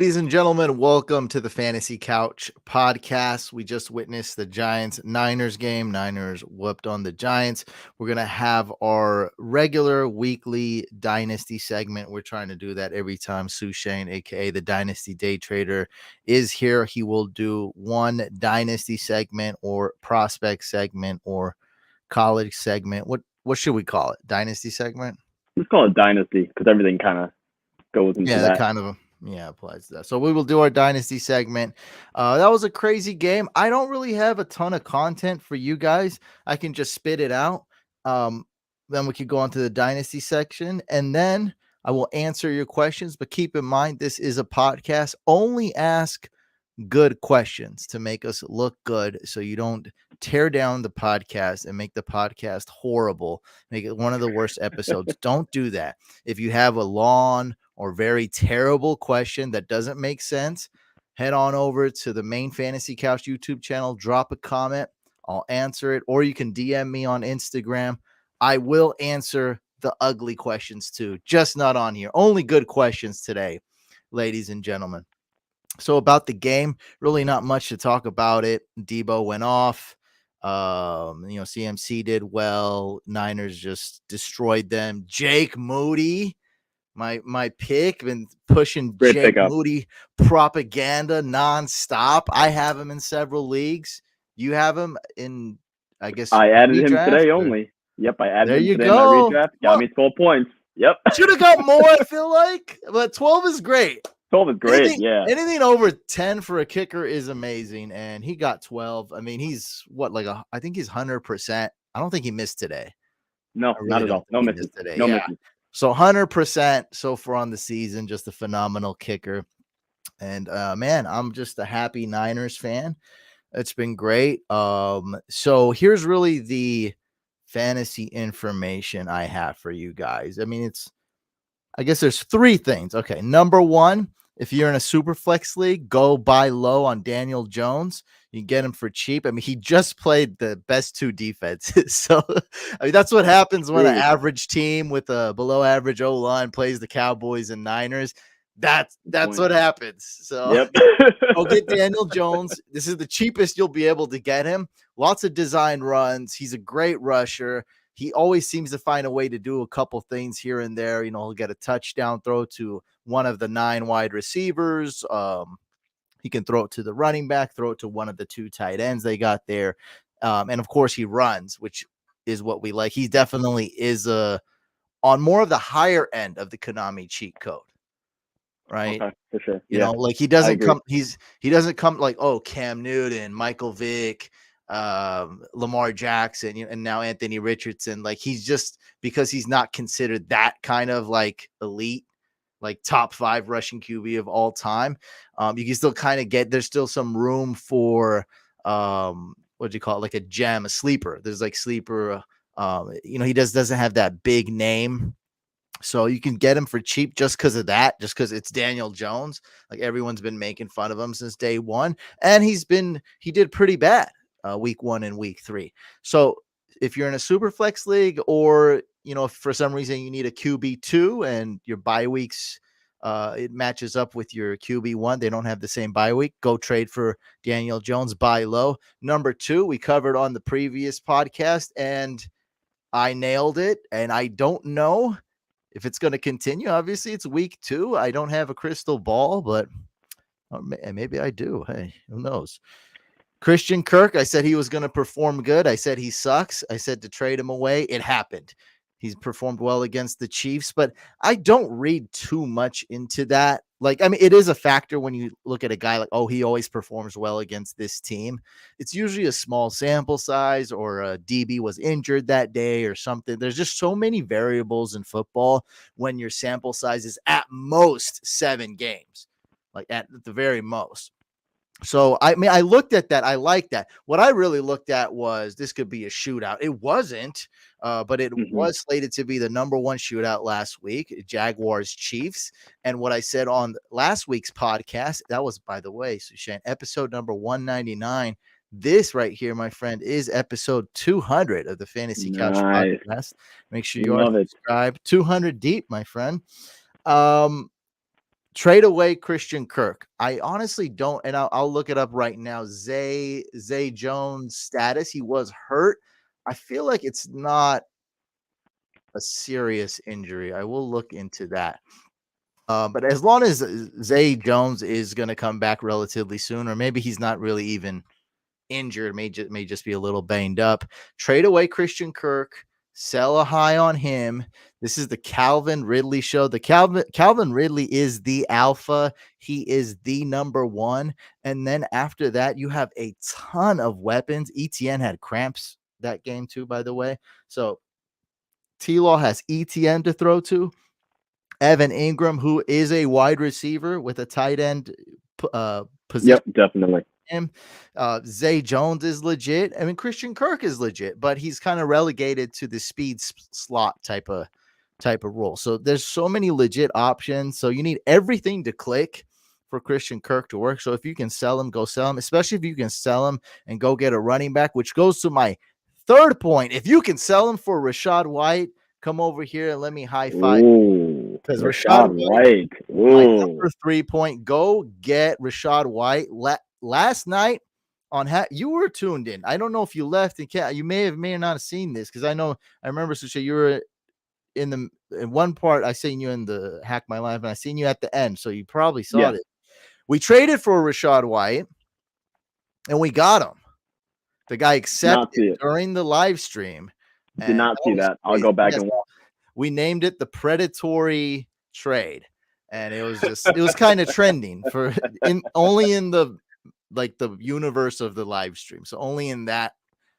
Ladies and gentlemen, welcome to the Fantasy Couch podcast. We just witnessed the Giants Niners game. Niners whooped on the Giants. We're going to have our regular weekly Dynasty segment. We're trying to do that every time Sue Shane, aka the Dynasty Day Trader, is here. He will do one Dynasty segment or prospect segment or college segment. What should we call it? Dynasty segment? Let's call it Dynasty because everything kind of goes into Yeah, that that. kind of applies to that. So we will do our dynasty segment. That was a crazy game. I don't really have a ton of content for you guys. I can just spit it out. Then we could go on to the dynasty section, and then I will answer your questions. But keep in mind, this is a podcast. Only ask good questions to make us look good, so you don't tear down the podcast and make the podcast horrible, make it one of the worst episodes. Don't do that. If you have a long or very terrible question that doesn't make sense, head on over to the Main Fantasy Couch YouTube channel, drop a comment, I'll answer it, or you can DM me on Instagram. I will answer the ugly questions too, just not on here. Only good questions today, ladies and gentlemen. So about the game, really not much to talk about it. Debo went off. CMC did well. Niners just destroyed them. Jake Moody, my pick, been pushing Great Jake pickup. Moody propaganda nonstop. I have him in several leagues. You have him in, I guess, I added him redraft. today only. Yep, I added There him you today in my go. redraft. Got me 12 points. Yep. Should have got more, I feel like, but 12 is great. 12 is great. Yeah. Anything over 10 for a kicker is amazing, and he got 12. I mean, he's I think he's 100%. I don't think he missed today. No, I really not at don't all. think No he misses. missed today. No Yeah. misses. So 100% so far on the season, just a phenomenal kicker. And man, I'm just a happy Niners fan. It's been great. So here's really the fantasy information I have for you guys. I mean, I guess there's three things. Okay. Number one, if you're in a super flex league, go buy low on Daniel Jones. You can get him for cheap. I mean, he just played the best two defenses. So I mean, that's what happens when an True. average team with a below average O line plays the Cowboys and Niners. That's what happens. So Yep. go get Daniel Jones. This is the cheapest you'll be able to get him. Lots of design runs. He's a great rusher. He always seems to find a way to do a couple things here and there. You know, he'll get a touchdown throw to one of the 9 wide receivers. He can throw it to the running back, throw it to one of the 2 tight ends they got there. And of course, he runs, which is what we like. He definitely is on more of the higher end of the Konami cheat code. Right. Okay, for sure. You Yeah, know, like he I doesn't agree. come, he doesn't come like, oh, Cam Newton, Michael Vick, Lamar Jackson, and now Anthony Richardson. Like he's just, because he's not considered that kind of like elite, like top 5 rushing QB of all time. You can still kind of there's still some room for what do you call it, like a gem, a sleeper. There's like sleeper. He doesn't have that big name. So you can get him for cheap just because of that, just because it's Daniel Jones. Like everyone's been making fun of him since day one. And he did pretty bad week 1 and week 3. So if you're in a super flex league, or, if for some reason you need a QB2 and your bye weeks, it matches up with your QB1, they don't have the same bye week, go trade for Daniel Jones, buy low. Number 2, we covered on the previous podcast, and I nailed it. And I don't know if it's going to continue. Obviously, it's week 2. I don't have a crystal ball, but maybe I do. Hey, who knows? Christian Kirk, I said he was going to perform good. I said he sucks. I said to trade him away. It happened. He's performed well against the Chiefs, but I don't read too much into that. Like, I mean, it is a factor when you look at a guy like, oh, he always performs well against this team. It's usually a small sample size, or a DB was injured that day or something. There's just so many variables in football when your sample size is at most 7 games, like at the very most. So, I mean, I looked at that. I like that. What I really looked at was this could be a shootout. It wasn't, but it Hmm. was slated to be the number 1 shootout last week, Jaguars Chiefs. And what I said on last week's podcast, that was, by the way, Sushan, episode number 199. This right here, my friend, is episode 200 of the Fantasy Couch Nice. podcast. Make sure you are Love it. subscribed. 200 deep, my friend. Um, Trade away Christian Kirk. I honestly don't, and I'll look it up right now. Zay Jones' status. He was hurt. I feel like it's not a serious injury. I will look into that. But as long as Zay Jones is going to come back relatively soon, or maybe he's not really even injured, may just be a little banged up. Trade away Christian Kirk, sell a high on him. This is the Calvin Ridley show. The Calvin Ridley is the alpha. He is the number one. And then after that, you have a ton of weapons. ETN had cramps that game too, by the way. So T-Law has ETN to throw to. Evan Ingram, who is a wide receiver with a tight end position. Yep, definitely. Him. Zay Jones is legit. I mean, Christian Kirk is legit, but he's kind of relegated to the speed slot type of role. So there's so many legit options. So you need everything to click for Christian Kirk to work. So if you can sell him, go sell him, especially if you can sell him and go get a running back, which goes to my third point. If you can sell him for Rachaad White, come over here and let me high five. Because Rachaad White. My number 3 point. Go get Rachaad White. Last night on you were tuned in. I don't know if you left and you may not have seen this, because I remember, Suche, you were in one part. I seen you in the Hack My Life, and I seen you at the end, so you probably saw it. We traded for Rachaad White, and we got him. The guy accepted during the live stream. Did not see that. I'll go back and watch. We named it the predatory trade, and it was kind of trending only in the universe of the live stream. So only in that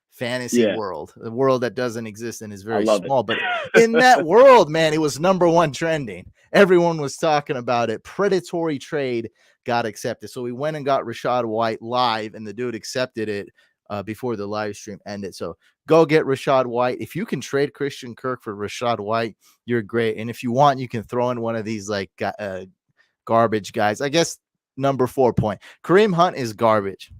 fantasy world, the world that doesn't exist and is very small. But in that world, man, it was number one trending. Everyone was talking about it. Predatory trade got accepted. So we went and got Rachaad White live, and the dude accepted it before the live stream ended. So go get Rachaad White. If you can trade Christian Kirk for Rachaad White, you're great. And if you want, you can throw in one of these garbage guys. I guess number 4 point. Kareem Hunt is garbage.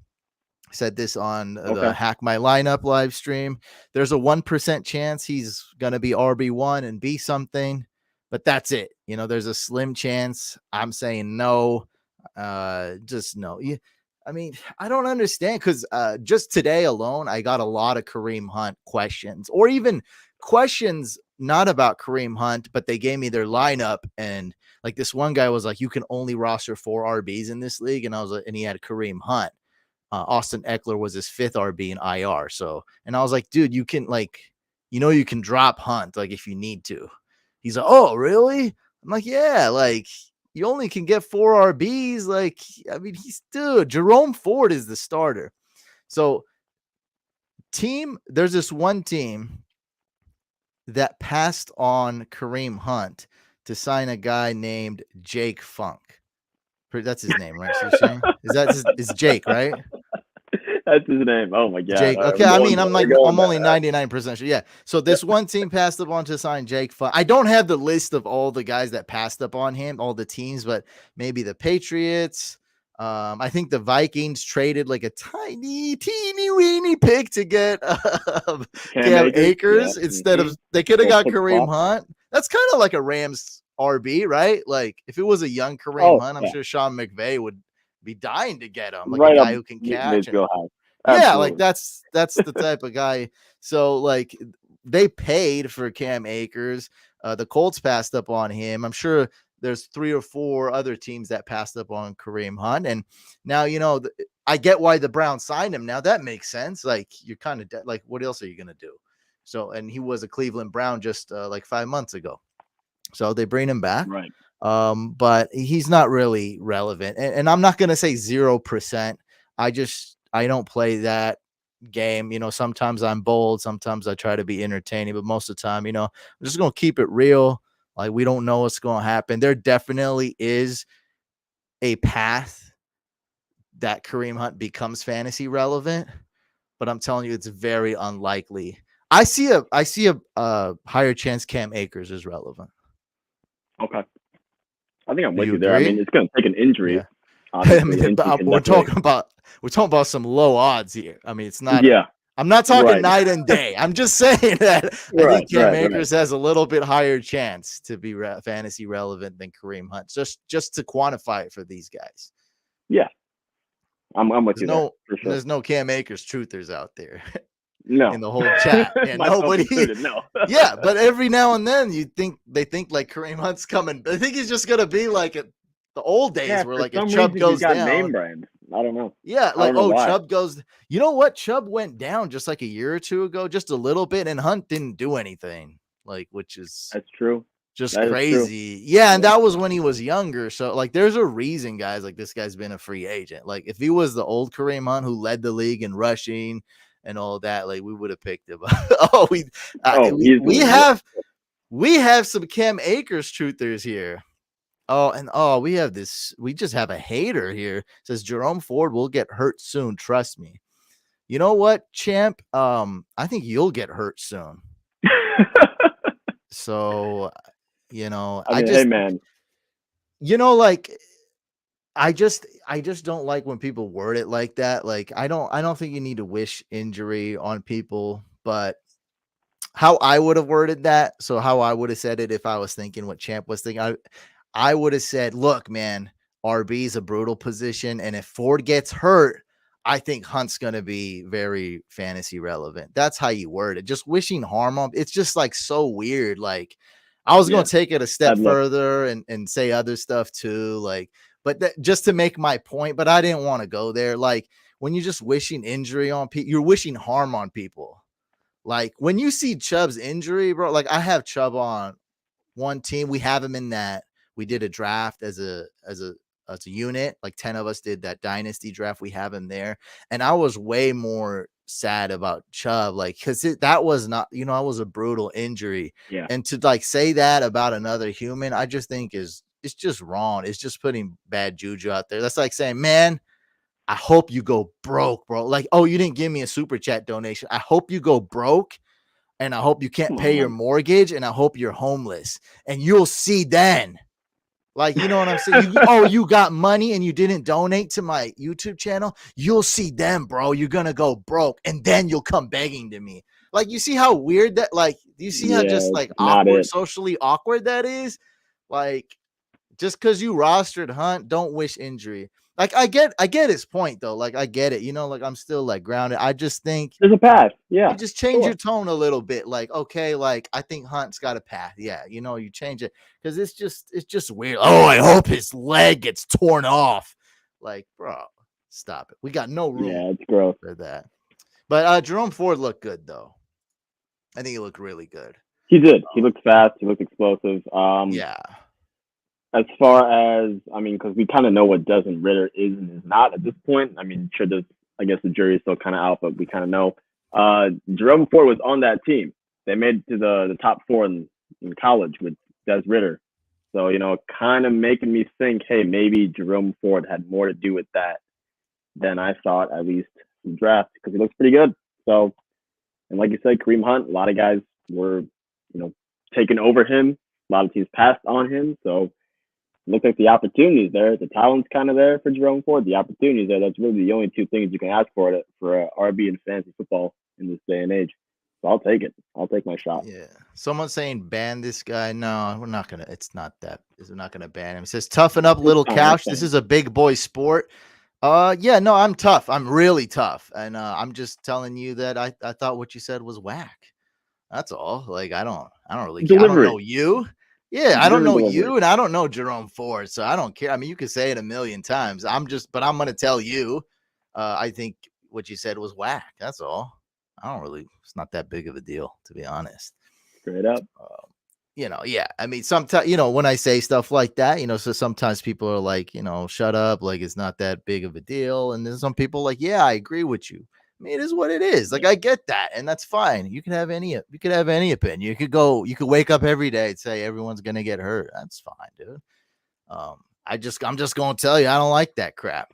I said this on the Hack My Lineup live stream. There's a 1% chance he's going to be RB1 and be something, but that's it. There's a slim chance. I'm saying no. Just no. I mean, I don't understand, because just today alone, I got a lot of Kareem Hunt questions, or even questions not about Kareem Hunt, but they gave me their lineup. And like this one guy was like, you can only roster 4 RBs in this league. And I was like, and he had Kareem Hunt. Austin Eckler was his 5th RB in IR. So, and I was like, dude, you can you can drop Hunt if you need to. He's like, oh, really? I'm like, yeah, you only can get 4 RBs. I mean, Jerome Ford is the starter. So there's this one team that passed on Kareem Hunt to sign a guy named Jake Funk. That's his name, right? Is Jake, right? That's his name. Oh my god. Jake. Okay, I'm only 99% sure. Yeah. So this one team passed up on to sign Jake Funk. I don't have the list of all the guys that passed up on him, all the teams, but maybe the Patriots. I think the Vikings traded a teeny weeny pick to get Cam Akers instead of, they could have got Kareem Hunt. That's kind of like a Rams RB, right? If it was a young Kareem Hunt, I'm sure Sean McVay would be dying to get him, a guy who can catch. Yeah, that's the type of guy. So they paid for Cam Akers. The Colts passed up on him. I'm sure there's 3 or 4 other teams that passed up on Kareem Hunt. And now, I get why the Browns signed him. Now that makes sense. You're kind of what else are you going to do? So, and he was a Cleveland Brown just 5 months ago. So they bring him back. Right. But he's not really relevant. And I'm not going to say 0%. I don't play that game. Sometimes I'm bold. Sometimes I try to be entertaining. But most of the time, I'm just going to keep it real. We don't know what's going to happen. There definitely is a path that Kareem Hunt becomes fantasy relevant. But I'm telling you, it's very unlikely. I see a higher chance Cam Akers is relevant. Okay. I think I'm with you there. I mean, it's going to take an injury. Yeah. We're talking about some low odds here. I mean, it's not. Yeah. I'm not talking Right. night and day. I'm just saying that I think Cam Right. Akers has a little bit higher chance to be fantasy relevant than Kareem Hunt. Just to quantify it for these guys. Yeah, I'm with you there for sure. There's no Cam Akers truthers out there No, in the whole chat. Yeah, myself nobody. included. No. Yeah, but every now and then they think like Kareem Hunt's coming. I think he's just gonna be like the old days Yeah, where for like if some Chubb reason he's goes got name down. brand. I don't know. Yeah, I like, don't know why. Chubb goes. You know what? Chubb went down just like a year or two ago, just a little bit, and Hunt didn't do anything. Like, which is That's true. just That is true. crazy. Yeah, and that was when he was younger. So, like, there's a reason, guys. Like, this guy's been a free agent. Like, if he was the old Kareem Hunt who led the league in rushing and all that, like, we would have picked him. We have some Cam Akers truthers here. We have this. We just have a hater here. It says Jerome Ford will get hurt soon. Trust me. You know what, champ? I think you'll get hurt soon. So, hey man. Like I just don't like when people word it like that. Like I don't think you need to wish injury on people, but how I would have worded that. So how I would have said it if I was thinking what Champ was thinking, I would have said, look, man, RB is a brutal position. And if Ford gets hurt, I think Hunt's going to be very fantasy relevant. That's how you word it. Just wishing harm on. It's just like so weird. Like I was going to take it a step further and say other stuff too. Like, but just to make my point, but I didn't want to go there. Like when you're just wishing injury on people, you're wishing harm on people. Like when you see Chubb's injury, bro, like I have Chubb on one team. We have him in that. We did a draft as a unit. Like 10 of us did that dynasty draft. We have him there. And I was way more sad about Chubb, like, because that was not, it was a brutal injury. Yeah. And to like say that about another human, I just think it's just wrong. It's just putting bad juju out there. That's like saying, man, I hope you go broke, bro. Like, oh, you didn't give me a super chat donation. I hope you go broke. And I hope you can't pay your mortgage. And I hope you're homeless. And you'll see then. Like, you know what I'm saying? You got money and you didn't donate to my YouTube channel. You'll see them, bro. You're going to go broke. And then you'll come begging to me. Like, you see how weird that, like, do you see how just like awkward, socially awkward that is? Like, just because you rostered Hunt, don't wish injury. Like I get his point though. Like I get it. Like I'm still like grounded. I just think there's a path. Yeah. You just change your tone a little bit. Like, okay, like I think Hunt's got a path. Yeah, you change it because it's just weird. Oh, I hope his leg gets torn off. Like, bro, stop it. We got no room. Yeah, it's gross for that. But Jerome Ford looked good though. I think he looked really good. He did. He looked fast. He looked explosive. Yeah. As far as, because we kind of know what Desmond Ridder is and is not at this point. Sure, I guess the jury is still kind of out, but we kind of know. Jerome Ford was on that team. They made it to the top 4 in college with Des Ridder. So, kind of making me think, hey, maybe Jerome Ford had more to do with that than I thought, at least in the draft, because he looks pretty good. So, and like you said, Kareem Hunt, a lot of guys were, taking over him. A lot of teams passed on him. So, looks like the opportunity is there. The talent's kind of there for Jerome Ford. The opportunity is there. That's really the only two things you can ask for RB and fantasy football in this day and age. So I'll take it. I'll take my shot. Yeah. Someone's saying ban this guy. No, we're not gonna. It's not that. We're not gonna ban him. It says toughen up, little couch. This is a big boy sport. Yeah. No, I'm tough. I'm really tough, and I'm just telling you that I thought what you said was whack. That's all. Like I don't really care. I don't know you. Yeah, I don't know you, and I don't know Jerome Ford, so I don't care. You could say it a million times. But I'm going to tell you, I think what you said was whack. That's all. It's not that big of a deal, to be honest. Straight up. Yeah. Sometimes, when I say stuff like that, so sometimes people are like, shut up, like it's not that big of a deal. And then some people like, yeah, I agree with you. It is what it is. Like I get that, and that's fine. You can have any opinion. You could wake up every day and say everyone's gonna get hurt. That's fine, dude. I'm just gonna tell you I don't like that crap.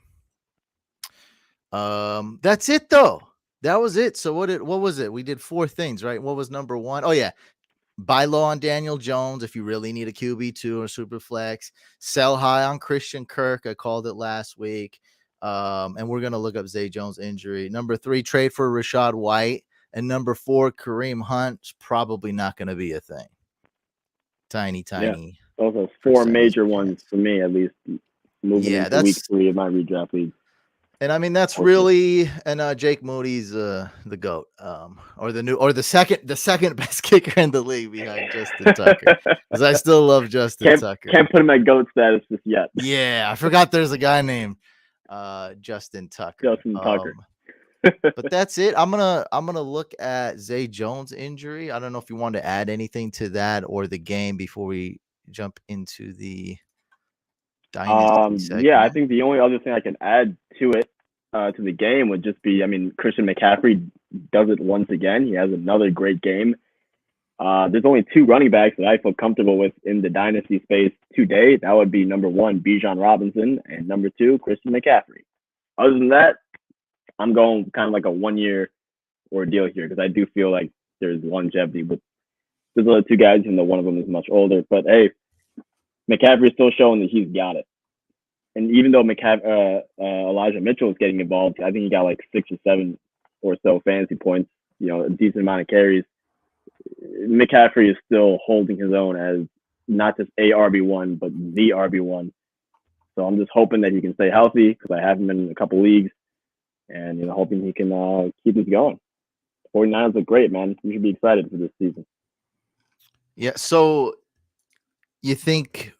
That's it though. That was it. So what was it? We did 4 things, right? What was number 1? Oh yeah. Buy low on Daniel Jones if you really need a QB2 or super flex. Sell high on Christian Kirk. I called it last week. And we're gonna look up Zay Jones' injury. Number 3, trade for Rashad White, and number 4, Kareem Hunt's probably not gonna be a thing. Tiny. Those are 4 percentage major ones chance. for me, at least, moving into week 3 of my redraft league. And I mean that's really Jake Moody's the GOAT, or the second best kicker in the league behind Justin Tucker. Because I still love Justin Tucker. Can't put him at GOAT status just yet. Yeah, I forgot there's a guy named Justin Tucker. But that's it. I'm gonna look at Zay Jones' injury. I don't know if you want to add anything to that or the game before we jump into the dynasty segment. Yeah, I think the only other thing I can add to it, to the game, would just be, I mean, Christian McCaffrey does it once again. He has another great game. There's only 2 running backs that I feel comfortable with in the dynasty space today. That would be number 1, Bijan Robinson, and number 2, Christian McCaffrey. Other than that, I'm going kind of like a 1-year ordeal here, because I do feel like there's longevity with those other 2 guys, even though one of them is much older. But hey, McCaffrey's still showing that he's got it. And even though Elijah Mitchell is getting involved, I think he got like 6 or 7 or so fantasy points, a decent amount of carries. McCaffrey is still holding his own as not just a RB1, but the RB1. So I'm just hoping that he can stay healthy, because I have him in a couple leagues, and hoping he can keep this going. 49ers look great, man. We should be excited for this season. Yeah. So you think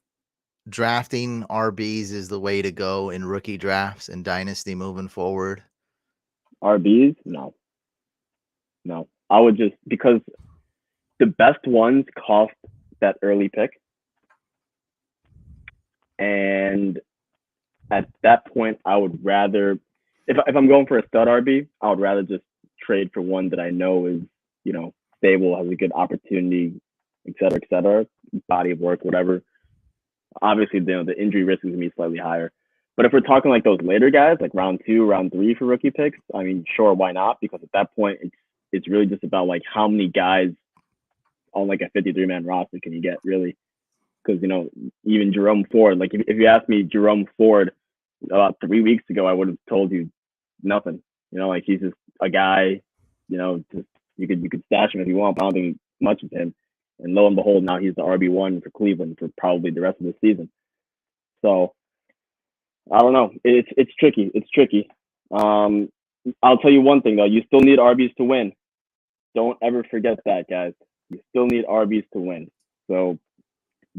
drafting RBs is the way to go in rookie drafts and dynasty moving forward? RBs? No. I would just, because the best ones cost that early pick. And at that point, I would rather, if I'm going for a stud RB, I would rather just trade for one that I know is, stable, has a good opportunity, et cetera, body of work, whatever. Obviously, the injury risk is going to be slightly higher. But if we're talking like those later guys, like round 2, round 3 for rookie picks, I mean, sure, why not? Because at that point, it's really just about like how many guys on like a 53-man roster can you get, really? Because, even Jerome Ford, like if you asked me Jerome Ford about 3 weeks ago, I would have told you nothing. Like he's just a guy, just you could stash him if you want, but I don't think much of him. And lo and behold, now he's the RB1 for Cleveland for probably the rest of the season. So I don't know. It's tricky. I'll tell you one thing though. You still need RBs to win. Don't ever forget that, guys. You still need RBs to win. So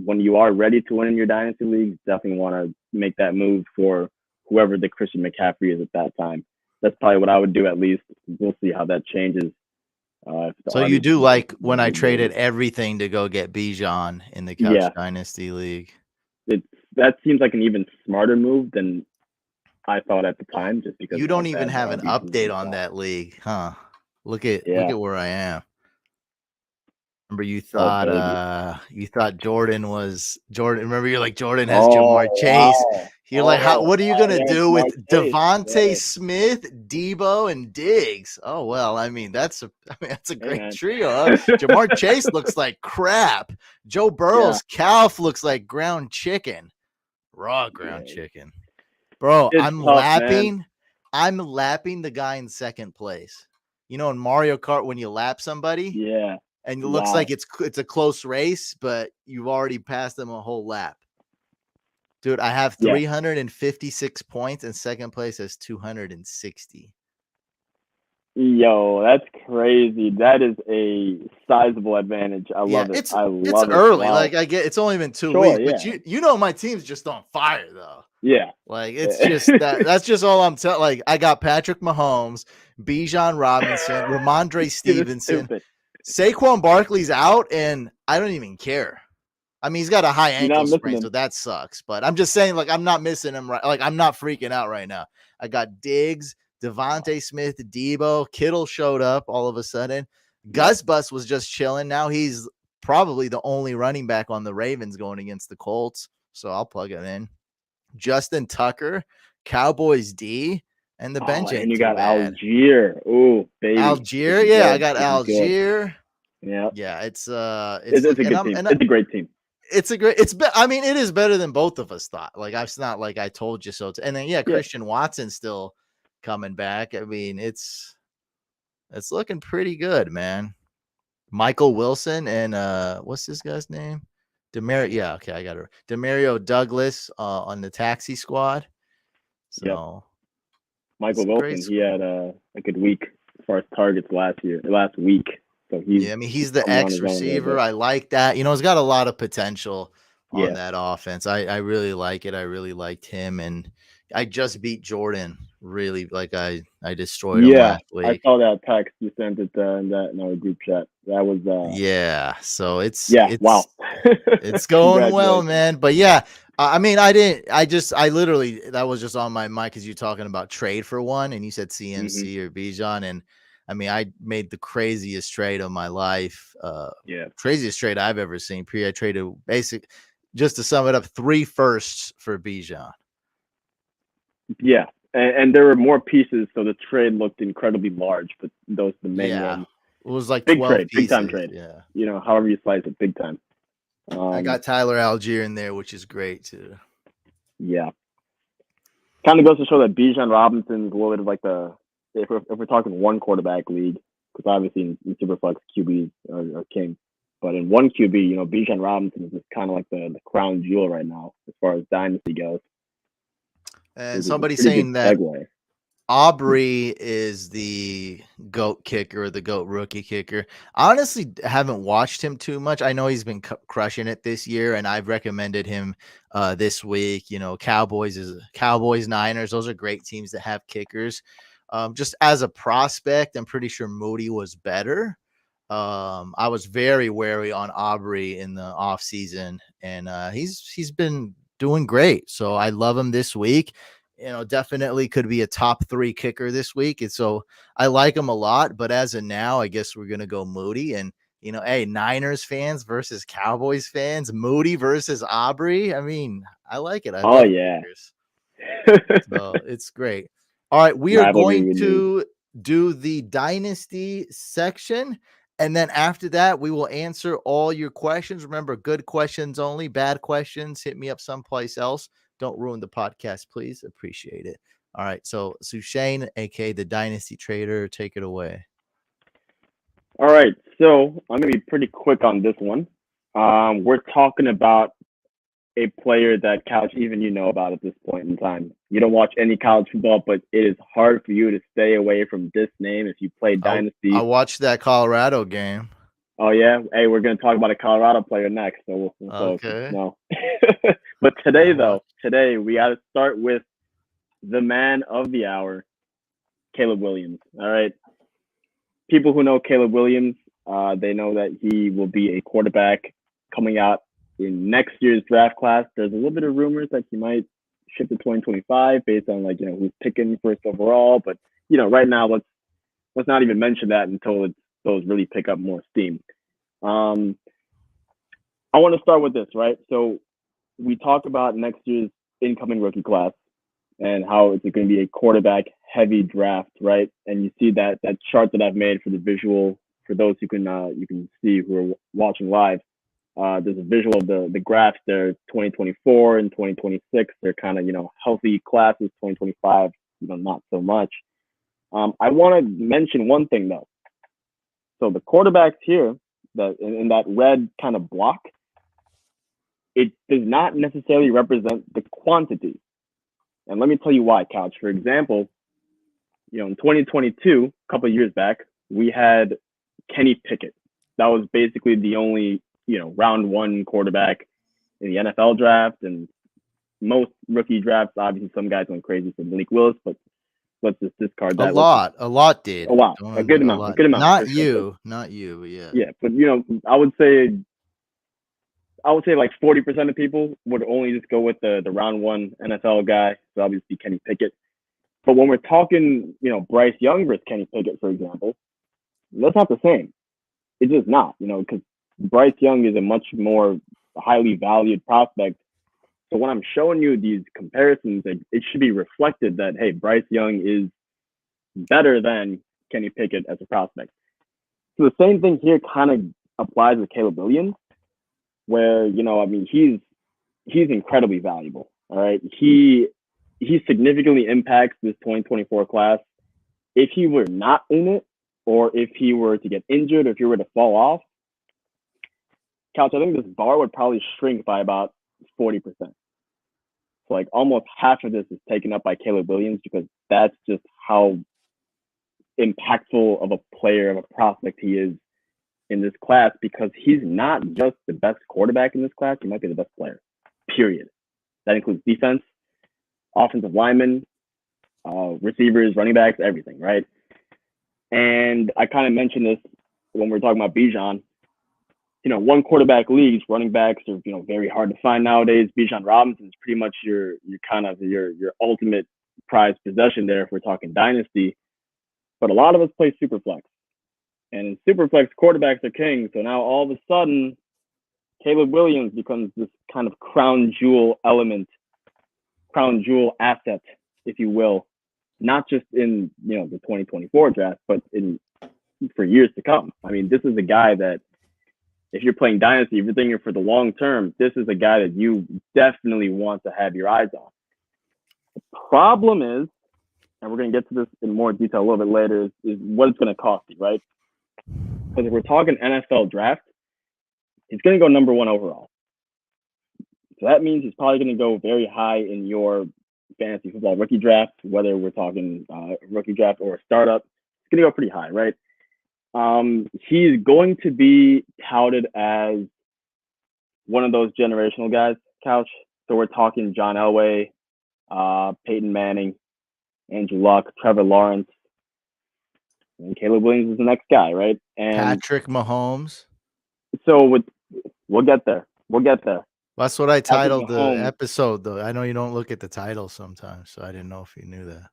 when you are ready to win in your dynasty league, definitely want to make that move for whoever the Christian McCaffrey is at that time. That's probably what I would do, at least. We'll see how that changes. So you do like when I traded everything to go get Bijan in the Couch Dynasty League? That seems like an even smarter move than I thought at the time, just because you don't even have an update on that league, huh? Look at where I am. Remember you thought Jordan. Remember you're like, Jordan has Jamar Chase. Wow. You're like, what are you gonna do with Devontae Smith, Debo, and Diggs? Oh well, I mean that's a great trio. Jamar Chase looks like crap. Joe Burrow's calf looks like ground chicken, raw ground chicken. Bro, I'm lapping the guy in second place. In Mario Kart when you lap somebody, and it looks like it's a close race, but you've already passed them a whole lap. Dude, I have 356 points, and second place has 260. Yo, that's crazy. That is a sizable advantage. I love it. It's early. Wow. Like I get, it's only been 2 weeks, but my team's just on fire though. Yeah, like it's just that's just all I'm telling. Like I got Patrick Mahomes, Bijan Robinson, Ramondre Stevenson, Saquon Barkley's out, and I don't even care. I mean, he's got a high ankle sprain, so that sucks. But I'm just saying, like, I'm not missing him. Right, like I'm not freaking out right now. I got Diggs, Devontae Smith, Debo, Kittle showed up all of a sudden. Gus Bus was just chilling. Now he's probably the only running back on the Ravens going against the Colts, so I'll plug it in. Justin Tucker, Cowboys D, and the bench. And you got Algier. Oh, baby. Algier, I got Algier. Yeah, it's a good team. It's a great team. it's a great. I mean, it is better than both of us thought. Like, it's not like I told you so. And then Yeah. Christian Watson still coming back. I mean, it's looking pretty good, man. Michael Wilson and what's this guy's name? Demario. Yeah, okay, I got it. Demario Douglas on the taxi squad. Yep. So it's Michael a great Wilson, he squad. had a good week as far as targets last week. So he's Yeah, I mean, he's the coming on X his own a little receiver. bit. I like that. He's got a lot of potential on Yeah. that offense. I really like it. I really liked him, and I just beat Jordan. Really, like I destroyed him Yeah. last I week. saw that text you sent it in our group chat. That was Yeah, so it's yeah, it's wow. it's going well, Congratulations. man. But yeah, I mean, I didn't. I literally that was just on my mind because you're talking about trade for one, and you said Hmm. CMC or Bijan, and I mean, I made the craziest trade of my life, Yeah. craziest trade I've ever seen. I traded just to sum it up, 3 firsts for Bijan. Yeah. And there were more pieces, so the trade looked incredibly large, but those are the main Yeah, ones. it was like Big 12 trade, big time pieces. trade. Yeah, However you slice it, big time. I got Tyler Algier in there, which is great too. Yeah. Kind of goes to show that Bijan Robinson's a little bit of like if we're talking one quarterback league, because obviously in Superflex QBs are king, but in one QB, Bijan Robinson is just kind of like the crown jewel right now as far as dynasty goes. And Which is a somebody pretty good saying that segue. Aubrey is the GOAT kicker, the GOAT rookie kicker. I honestly haven't watched him too much. I know he's been crushing it this year, and I've recommended him this week. Cowboys, Niners. Those are great teams that have kickers. Just as a prospect, I'm pretty sure Moody was better. I was very wary on Aubrey in the offseason, and he's been doing great. So I love him this week. Definitely could be a top 3 kicker this week. And so I like him a lot. But as of now, I guess we're gonna go Moody. And hey, Niners fans versus Cowboys fans, Moody versus Aubrey. I mean, I like it. I Oh love yeah, kickers. So it's great. All right, we are rivalry going renewed. to do the dynasty section. And then after that, we will answer all your questions. Remember, good questions only, bad questions. Hit me up someplace else. Don't ruin the podcast, please. Appreciate it. All right. So, Sushane, aka the Dynasty Trader, take it away. All right, so I'm gonna be pretty quick on this one. We're talking about a player that Couch even you know about at this point in time. You don't watch any college football, but it is hard for you to stay away from this name if you play I Dynasty. watched that Colorado game. Oh yeah, hey, we're gonna talk about a Colorado player next, so Okay. no. But today we got to start with the man of the hour, Caleb Williams. All right, people who know Caleb Williams, they know that he will be a quarterback coming out in next year's draft class. There's a little bit of rumors that he might shift to 2025 based on who's picking first overall. But right now let's not even mention that until those really pick up more steam. Um, I want to start with this, right? So we talk about next year's incoming rookie class and how it's going to be a quarterback heavy draft, right? And you see that chart that I've made for the visual for those who you can see who are watching live. There's a visual of the graphs there, 2024 and 2026. They're kind of healthy classes. 2025, not so much. I want to mention one thing though. So the quarterbacks here, that in that red kind of block, it does not necessarily represent the quantity. And let me tell you why, Couch. For example, in 2022, a couple of years back, we had Kenny Pickett. That was basically the only, round one quarterback in the NFL draft. And most rookie drafts, obviously, some guys went crazy for Malik Willis, but let's just discard A that. lot did. Oh wow, a good A amount, lot. for sure. But Not you, but yeah. yeah, but I would say like 40% of people would only just go with the round one NFL guy. So obviously Kenny Pickett. But when we're talking, Bryce Young versus Kenny Pickett, for example, that's not the same. It's just not, because Bryce Young is a much more highly valued prospect. So when I'm showing you these comparisons, it should be reflected that, hey, Bryce Young is better than Kenny Pickett as a prospect. So the same thing here kind of applies with Caleb Williams. where, I mean, he's incredibly valuable. All right. He significantly impacts this 2024 class. If he were not in it, or if he were to get injured, or if he were to fall off, Couch, I think this bar would probably shrink by about 40%. So like almost half of this is taken up by Caleb Williams, because that's just how impactful of a player, of a prospect he is in this class, because he's not just the best quarterback in this class, he might be the best player, period. That includes defense, offensive linemen, receivers, running backs, everything, right? And I kind of mentioned this when we were talking about Bijan. One quarterback leagues, running backs are very hard to find nowadays. Bijan Robinson is pretty much your kind of your ultimate prized possession there if we're talking dynasty. But a lot of us play superflex, and in superflex, quarterbacks are king. So now all of a sudden, Caleb Williams becomes this kind of crown jewel element, crown jewel asset, if you will, not just in the 2024 draft, but for years to come. I mean, this is a guy that, if you're playing dynasty, if you're thinking for the long term, this is a guy that you definitely want to have your eyes on. The problem is, and we're going to get to this in more detail a little bit later, is what it's going to cost you, right? Because if we're talking NFL draft, he's going to go number 1 overall. So that means he's probably going to go very high in your fantasy football rookie draft, whether we're talking rookie draft or a startup. It's going to go pretty high, right? He's going to be touted as one of those generational guys, Couch. So we're talking John Elway, Peyton Manning, Andrew Luck, Trevor Lawrence, and Caleb Williams is the next guy, right? And Patrick Mahomes. So we'll get there. We'll get there. That's what I titled the episode, though. I know you don't look at the title sometimes, so I didn't know if you knew that.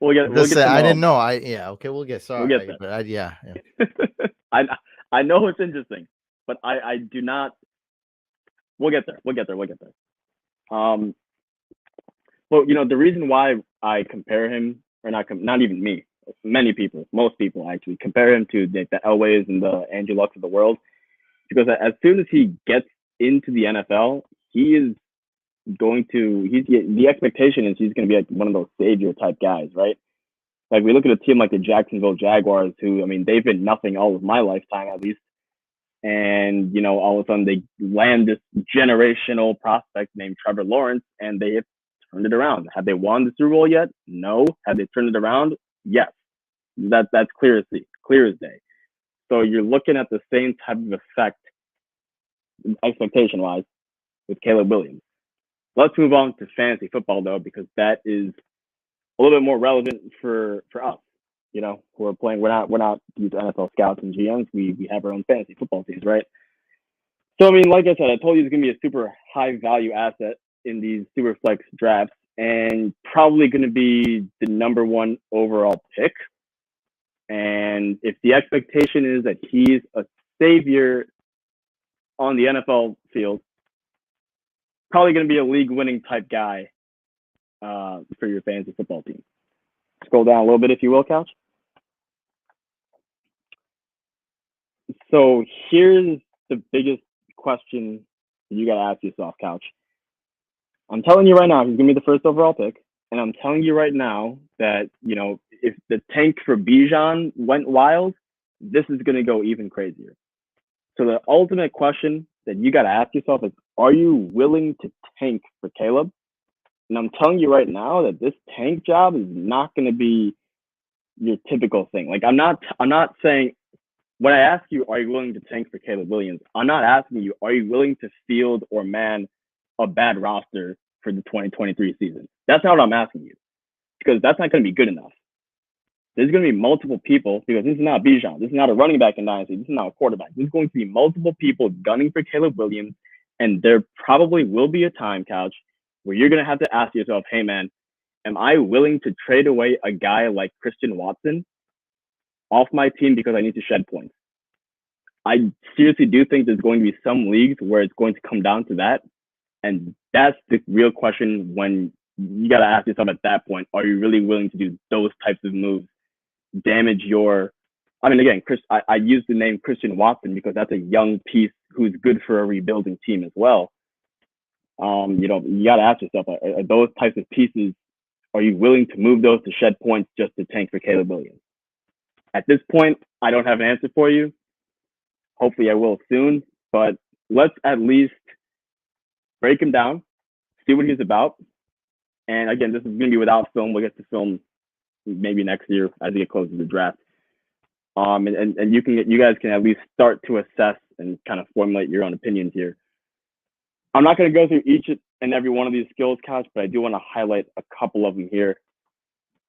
we'll get I didn't know. Okay, we'll get. Sorry, we'll get but yeah. I know it's interesting, but I do not. We'll get there. We'll get there. Well, the reason why I compare him, or not even me, many people, most people actually compare him to the Elways and the Andrew Lucks of the world, because as soon as he gets into the NFL, he is the expectation is he's going to be like one of those savior type guys, right? Like we look at a team like the Jacksonville Jaguars, who, I mean, they've been nothing all of my lifetime at least. And, all of a sudden they land this generational prospect named Trevor Lawrence, and they have turned it around. Have they won the Super Bowl yet? No. Have they turned it around? Yes. That's clear as day. So you're looking at the same type of effect, expectation-wise, with Caleb Williams. Let's move on to fantasy football, though, because that is a little bit more relevant for us, who are playing. We're not these NFL scouts and GMs. We have our own fantasy football teams, right? So, I mean, like I said, I told you it's going to be a super high value asset in these super flex drafts, and probably going to be the number 1 overall pick. And if the expectation is that he's a savior on the NFL field, probably going to be a league-winning type guy for your fantasy football team. Scroll down a little bit, if you will, Couch. So here's the biggest question you got to ask yourself, Couch. I'm telling you right now, he's going to be the first overall pick. And I'm telling you right now that, if the tank for Bijan went wild, this is going to go even crazier. So the ultimate question that you got to ask yourself is, are you willing to tank for Caleb? And I'm telling you right now that this tank job is not going to be your typical thing. Like I'm not saying, when I ask you, are you willing to tank for Caleb Williams? I'm not asking you, are you willing to field or man a bad roster for the 2023 season? That's not what I'm asking you, because that's not going to be good enough. There's going to be multiple people, because this is not Bijan. This is not a running back in Dynasty. This is not a quarterback. There's going to be multiple people gunning for Caleb Williams, and there probably will be a time, Couch, where you're going to have to ask yourself, hey, man, am I willing to trade away a guy like Christian Watson off my team because I need to shed points? I seriously do think there's going to be some leagues where it's going to come down to that. And that's the real question, when you got to ask yourself at that point, are you really willing to do those types of moves, damage your, I mean, again, I use the name Christian Watson because that's a young piece who's good for a rebuilding team as well. You got to ask yourself, are those types of pieces, are you willing to move those to shed points just to tank for Caleb Williams? At this point, I don't have an answer for you. Hopefully I will soon, but let's at least break him down, see what he's about. And again, this is going to be without film. We'll get to film maybe next year as we get closer to the draft. And you guys can at least start to assess and kind of formulate your own opinions here. I'm not going to go through each and every one of these skills, Couch, but I do want to highlight a couple of them here.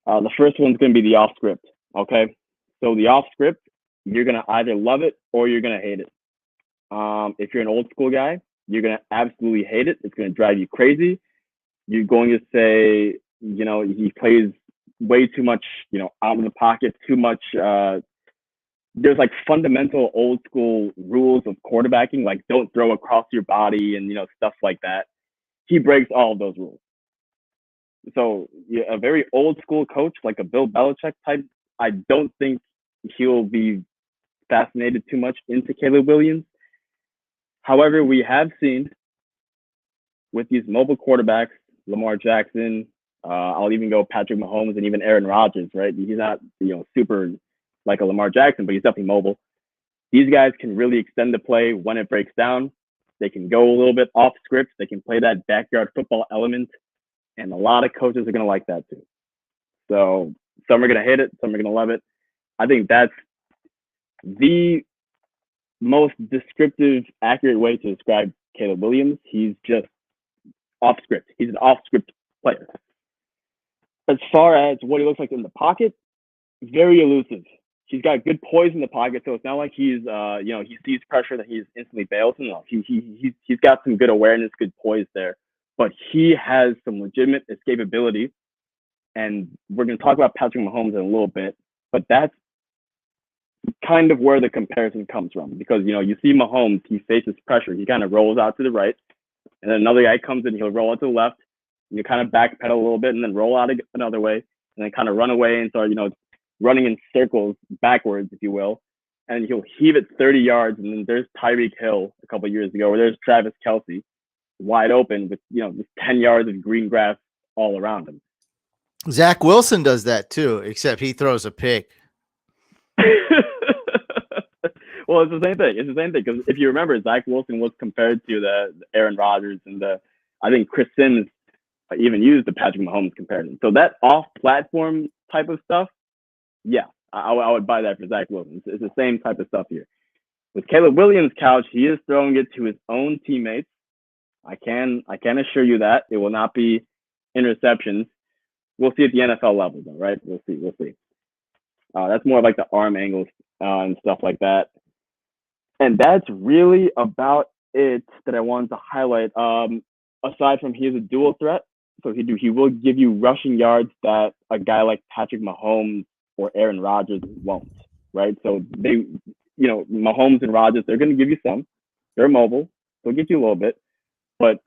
The first one's going to be the off script. Okay, so the off script, you're going to either love it or you're going to hate it. If you're an old school guy, you're going to absolutely hate it. It's going to drive you crazy. You're going to say, he plays way too much, out of the pocket, too much. There's like fundamental old school rules of quarterbacking, like don't throw across your body and, stuff like that. He breaks all of those rules. So a very old school coach, like a Bill Belichick type, I don't think he'll be fascinated too much into Caleb Williams. However, we have seen with these mobile quarterbacks, Lamar Jackson, I'll even go Patrick Mahomes and even Aaron Rodgers, right? He's not, super like a Lamar Jackson, but he's definitely mobile. These guys can really extend the play when it breaks down. They can go a little bit off script. They can play that backyard football element. And a lot of coaches are going to like that too. So some are going to hate it. Some are going to love it. I think that's the most descriptive, accurate way to describe Caleb Williams. He's just off script. He's an off script player. As far as what he looks like in the pocket, very elusive. He's got good poise in the pocket, so it's not like he's, he sees pressure that he's instantly bails. No, he's got some good awareness, good poise there, but he has some legitimate escapability. And we're going to talk about Patrick Mahomes in a little bit, but that's kind of where the comparison comes from, because you see Mahomes, he faces pressure, he kind of rolls out to the right, and then another guy comes in, he'll roll out to the left, and you kind of backpedal a little bit, and then roll out another way, and then kind of run away and start running in circles backwards, if you will, and he'll heave it 30 yards, and then there's Tyreek Hill a couple of years ago, or there's Travis Kelce wide open with just 10 yards of green grass all around him. Zach Wilson does that too, except he throws a pick. Well, it's the same thing. It's the same thing, because if you remember, Zach Wilson was compared to the Aaron Rodgers, and I think Chris Sims even used the Patrick Mahomes comparison. So that off-platform type of stuff, yeah, I would buy that for Zach Wilson. It's the same type of stuff here. With Caleb Williams' couch, he is throwing it to his own teammates. I can assure you that it will not be interceptions. We'll see at the NFL level, though, right? We'll see. That's more like the arm angles and stuff like that. And that's really about it that I wanted to highlight. Aside from he's a dual threat, so he will give you rushing yards that a guy like Patrick Mahomes or Aaron Rodgers won't, right? So they, Mahomes and Rodgers, they're going to give you some. They're mobile. They'll get you a little bit. But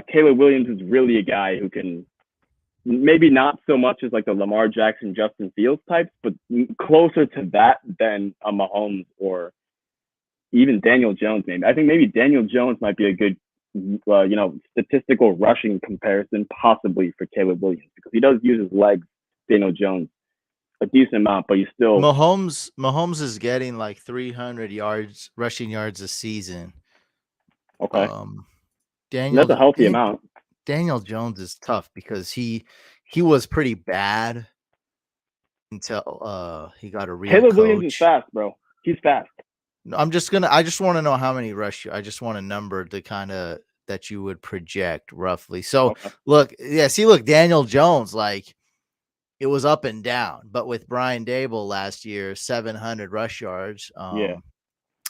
Caleb Williams is really a guy who can, maybe not so much as like the Lamar Jackson, Justin Fields types, but closer to that than a Mahomes or even Daniel Jones. Maybe I think maybe Daniel Jones might be a good, statistical rushing comparison, possibly for Caleb Williams, because he does use his legs. Daniel Jones a decent amount, but he's still Mahomes is getting like 300 yards, rushing yards a season. Okay, Daniel, that's a healthy amount. Daniel Jones is tough because he was pretty bad until he got a real Caleb coach. Williams is fast, bro. He's fast. I just want to know how many rush. I just want a number to kind of that you would project roughly. So Okay. look, Daniel Jones, like it was up and down, but with Brian Dable last year, 700 rush yards. Yeah.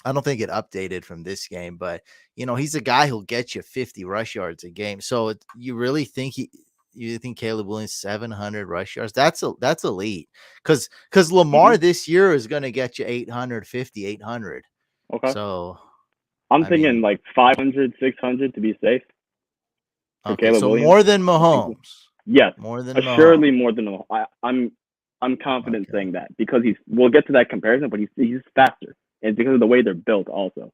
I don't think it updated from this game, but he's a guy who'll get you 50 rush yards a game. So you really think you think Caleb Williams 700 rush yards? That's elite. Because Lamar this year is going to get you 850, 800. Okay. So I'm thinking like 500, 600 to be safe. Okay, so Williams. More than Mahomes. Yes, more than assuredly Mahomes. more than Mahomes. I'm confident saying that, because we'll get to that comparison, but he's faster, and because of the way they're built also.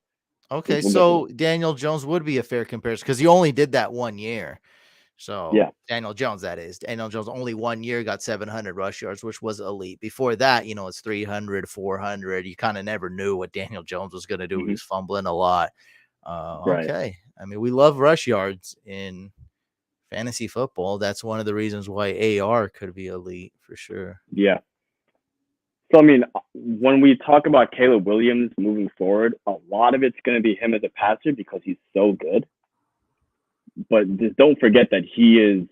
Okay, Ridiculous. so Daniel Jones would be a fair comparison because he only did that 1 year. So Yeah. Daniel Jones, that is. Daniel Jones only 1 year got 700 rush yards, which was elite. Before that, it's 300, 400. You kind of never knew what Daniel Jones was going to do. He Hmm. was fumbling a lot. Right. Okay. I mean, we love rush yards in fantasy football. That's one of the reasons why AR could be elite for sure. Yeah. So I mean, when we talk about Caleb Williams moving forward, a lot of it's going to be him as a passer because he's so good. But just don't forget that he's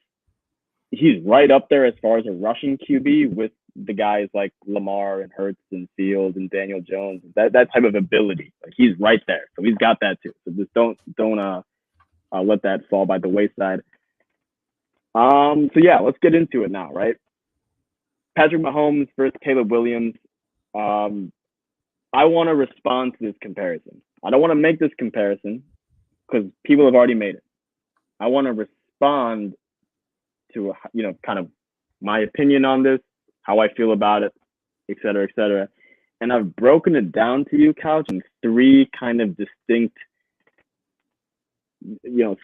right up there as far as a rushing QB with the guys like Lamar and Hurts and Fields and Daniel Jones. That type of ability, like he's right there. So he's got that too. So just don't let that fall by the wayside. So yeah, let's get into it now, right? Patrick Mahomes versus Caleb Williams. Um, I want to respond to this comparison. I don't want to make this comparison because people have already made it. I want to respond to kind of my opinion on this, how I feel about it, et cetera, et cetera. And I've broken it down to you, Couch, in 3 kind of distinct,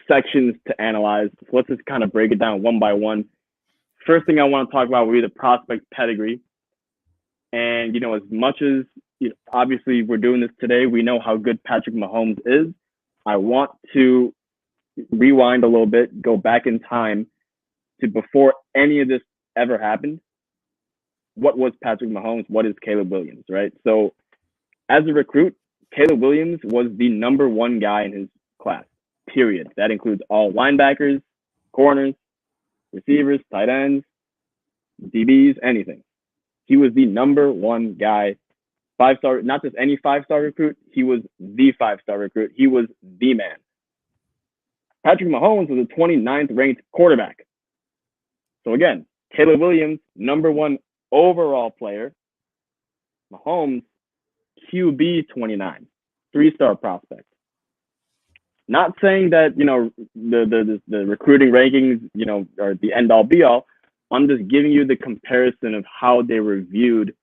sections to analyze. So let's just kind of break it down one by one. First thing I want to talk about will be the prospect pedigree. And, as much as, obviously we're doing this today, we know how good Patrick Mahomes is. I want to rewind a little bit, go back in time to before any of this ever happened. What was Patrick Mahomes? What is Caleb Williams, right? So as a recruit, Caleb Williams was the number 1 guy in his class, period. That includes all linebackers, corners, receivers, tight ends, DBs, anything. He was the number 1 guy, 5-star, not just any 5-star recruit. He was the 5-star recruit. He was the man. Patrick Mahomes was a 29th ranked quarterback. So again, Caleb Williams, number 1 overall player. Mahomes, QB 29, 3-star prospect. Not saying that, the recruiting rankings, are the end all be all. I'm just giving you the comparison of how they were viewed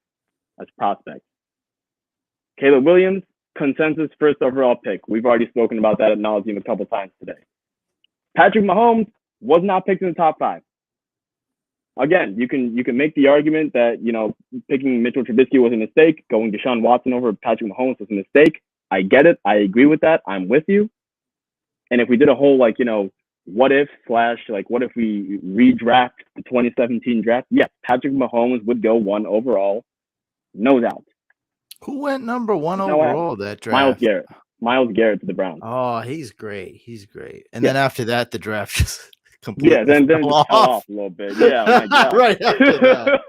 as prospects. Caleb Williams, consensus first overall pick. We've already spoken about that ad nauseum a couple times today. Patrick Mahomes was not picked in the top 5. Again, you can make the argument that, picking Mitchell Trubisky was a mistake. Going Deshaun Watson over Patrick Mahomes was a mistake. I get it. I agree with that. I'm with you. And if we did a whole, what if / what if we redraft the 2017 draft? Yes, Patrick Mahomes would go 1 overall. No doubt. Who went number 1 overall that draft? Myles Garrett to the Browns. Oh, he's great. He's great. And then after that, the draft just completely then fell off a little bit. Yeah, my God. Right after that.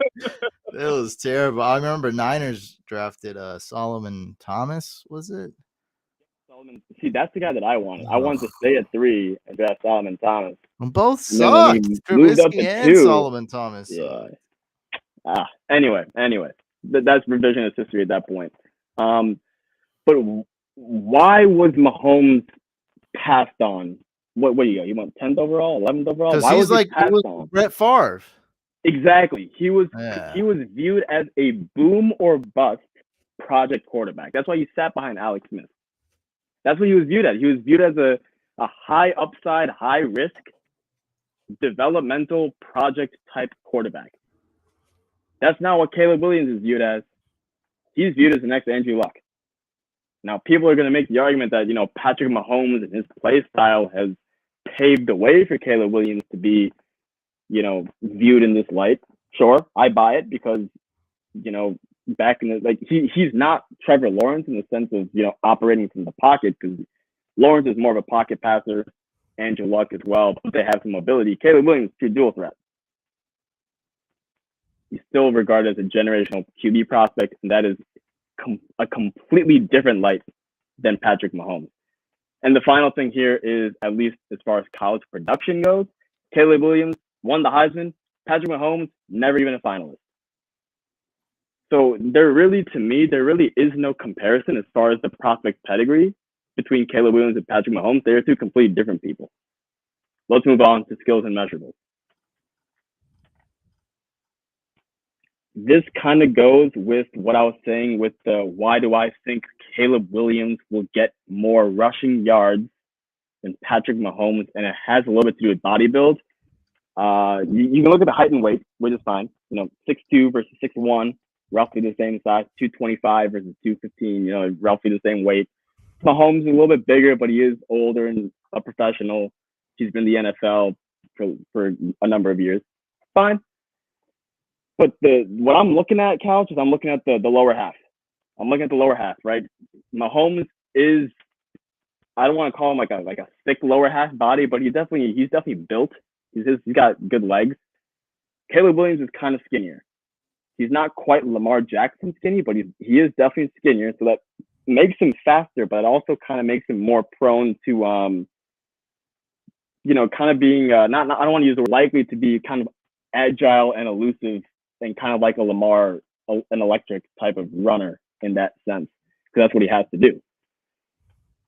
It was terrible. I remember Niners drafted Solomon Thomas, was it? Solomon. See, that's the guy that I wanted. I wanted to stay at 3 and draft Solomon Thomas. Both sucked. Trubisky and 2, Solomon Thomas. Yeah. Anyway, that's revisionist history at that point. But why was Mahomes passed on? What do you got? You want 10th overall, 11th overall? Why was he passed on? Brett Favre. Exactly. He was viewed as a boom or bust project quarterback. That's why he sat behind Alex Smith. That's what he was viewed as. He was viewed as a high upside, high risk, developmental project type quarterback. That's not what Caleb Williams is viewed as. He's viewed as the next Andrew Luck. Now, people are going to make the argument that, Patrick Mahomes and his play style has paved the way for Caleb Williams to be, viewed in this light. Sure, I buy it because, back in the, he's not Trevor Lawrence in the sense of, operating from the pocket, because Lawrence is more of a pocket passer, Andrew Luck as well, but they have some mobility. Caleb Williams is a dual threat. He's still regarded as a generational QB prospect, and that is a completely different light than Patrick Mahomes. And the final thing here is, at least as far as college production goes, Caleb Williams won the Heisman. Patrick Mahomes, never even a finalist. So there really is no comparison as far as the prospect pedigree between Caleb Williams and Patrick Mahomes. They are 2 completely different people. Let's move on to skills and measurables. this kind of goes with what I was saying with the why do I think Caleb Williams will get more rushing yards than Patrick Mahomes, and it has a little bit to do with body build. You can look at the height and weight, which is fine. 6'2" versus 6'1", roughly the same size. 225 versus 215, roughly the same weight. Mahomes is a little bit bigger, but he is older and a professional. He's been in the NFL for a number of years. Fine. But what I'm looking at, Couch, is I'm looking at the lower half. I'm looking at the lower half, right? Mahomes is, I don't want to call him like a thick lower half body, but he's definitely built. He's got good legs. Caleb Williams is kind of skinnier. He's not quite Lamar Jackson skinny, but he is definitely skinnier. So that makes him faster, but it also kind of makes him more prone to kind of being not I don't want to use the word likely to be kind of agile and elusive and kind of like a Lamar, an electric type of runner in that sense, because that's what he has to do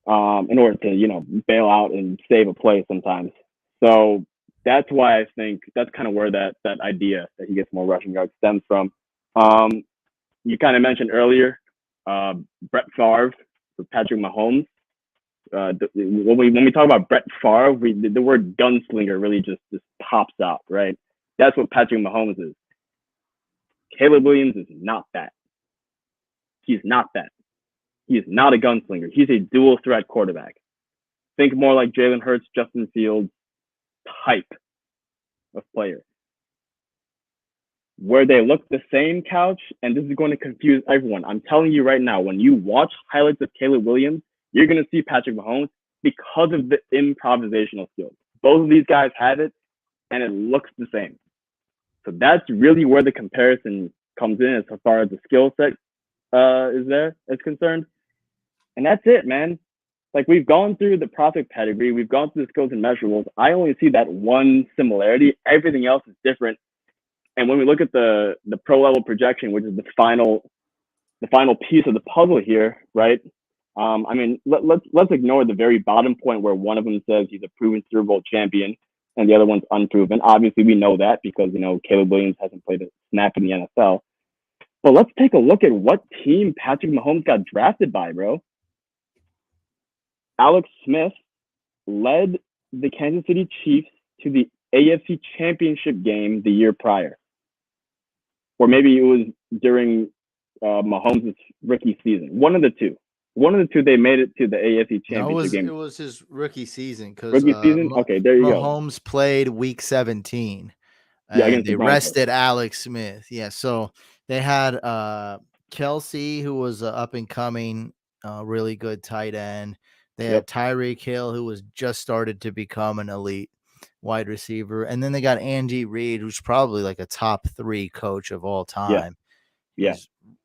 in order to bail out and save a play sometimes. So that's why I think that's kind of where that idea that he gets more rushing yards stems from. You kind of mentioned earlier Brett Favre with Patrick Mahomes. When we talk about Brett Favre, the word gunslinger really just pops out, right? That's what Patrick Mahomes is. Caleb Williams is not that. He's not that. He is not a gunslinger. He's a dual threat quarterback. Think more like Jalen Hurts, Justin Fields type of player. Where they look the same, Couch, and this is going to confuse everyone. I'm telling you right now, when you watch highlights of Caleb Williams, you're going to see Patrick Mahomes because of the improvisational skills. Both of these guys have it, and it looks the same. So that's really where the comparison comes in as far as the skill set is concerned. And that's it, man. Like, we've gone through the prospect pedigree. We've gone through the skills and measurables. I only see that one similarity. Everything else is different. And when we look at the pro level projection, which is the final piece of the puzzle here, right? Let's ignore the very bottom point where one of them says he's a proven Super Bowl champion and the other one's unproven. Obviously, we know that because Caleb Williams hasn't played a snap in the NFL. But let's take a look at what team Patrick Mahomes got drafted by, bro. Alex Smith led the Kansas City Chiefs to the AFC Championship game the year prior. Or maybe it was during Mahomes' rookie season. One of the two. They made it to the AFC Championship game. It was his rookie season. Rookie season? Okay, there you go. Mahomes played week 17. Yeah, and they rested Alex Smith. Yeah, so they had Kelsey, who was up and coming, really good tight end. They had Tyreek Hill, who was just started to become an elite wide receiver, and then they got Andy Reid, who's probably like a top 3 coach of all time. Yeah,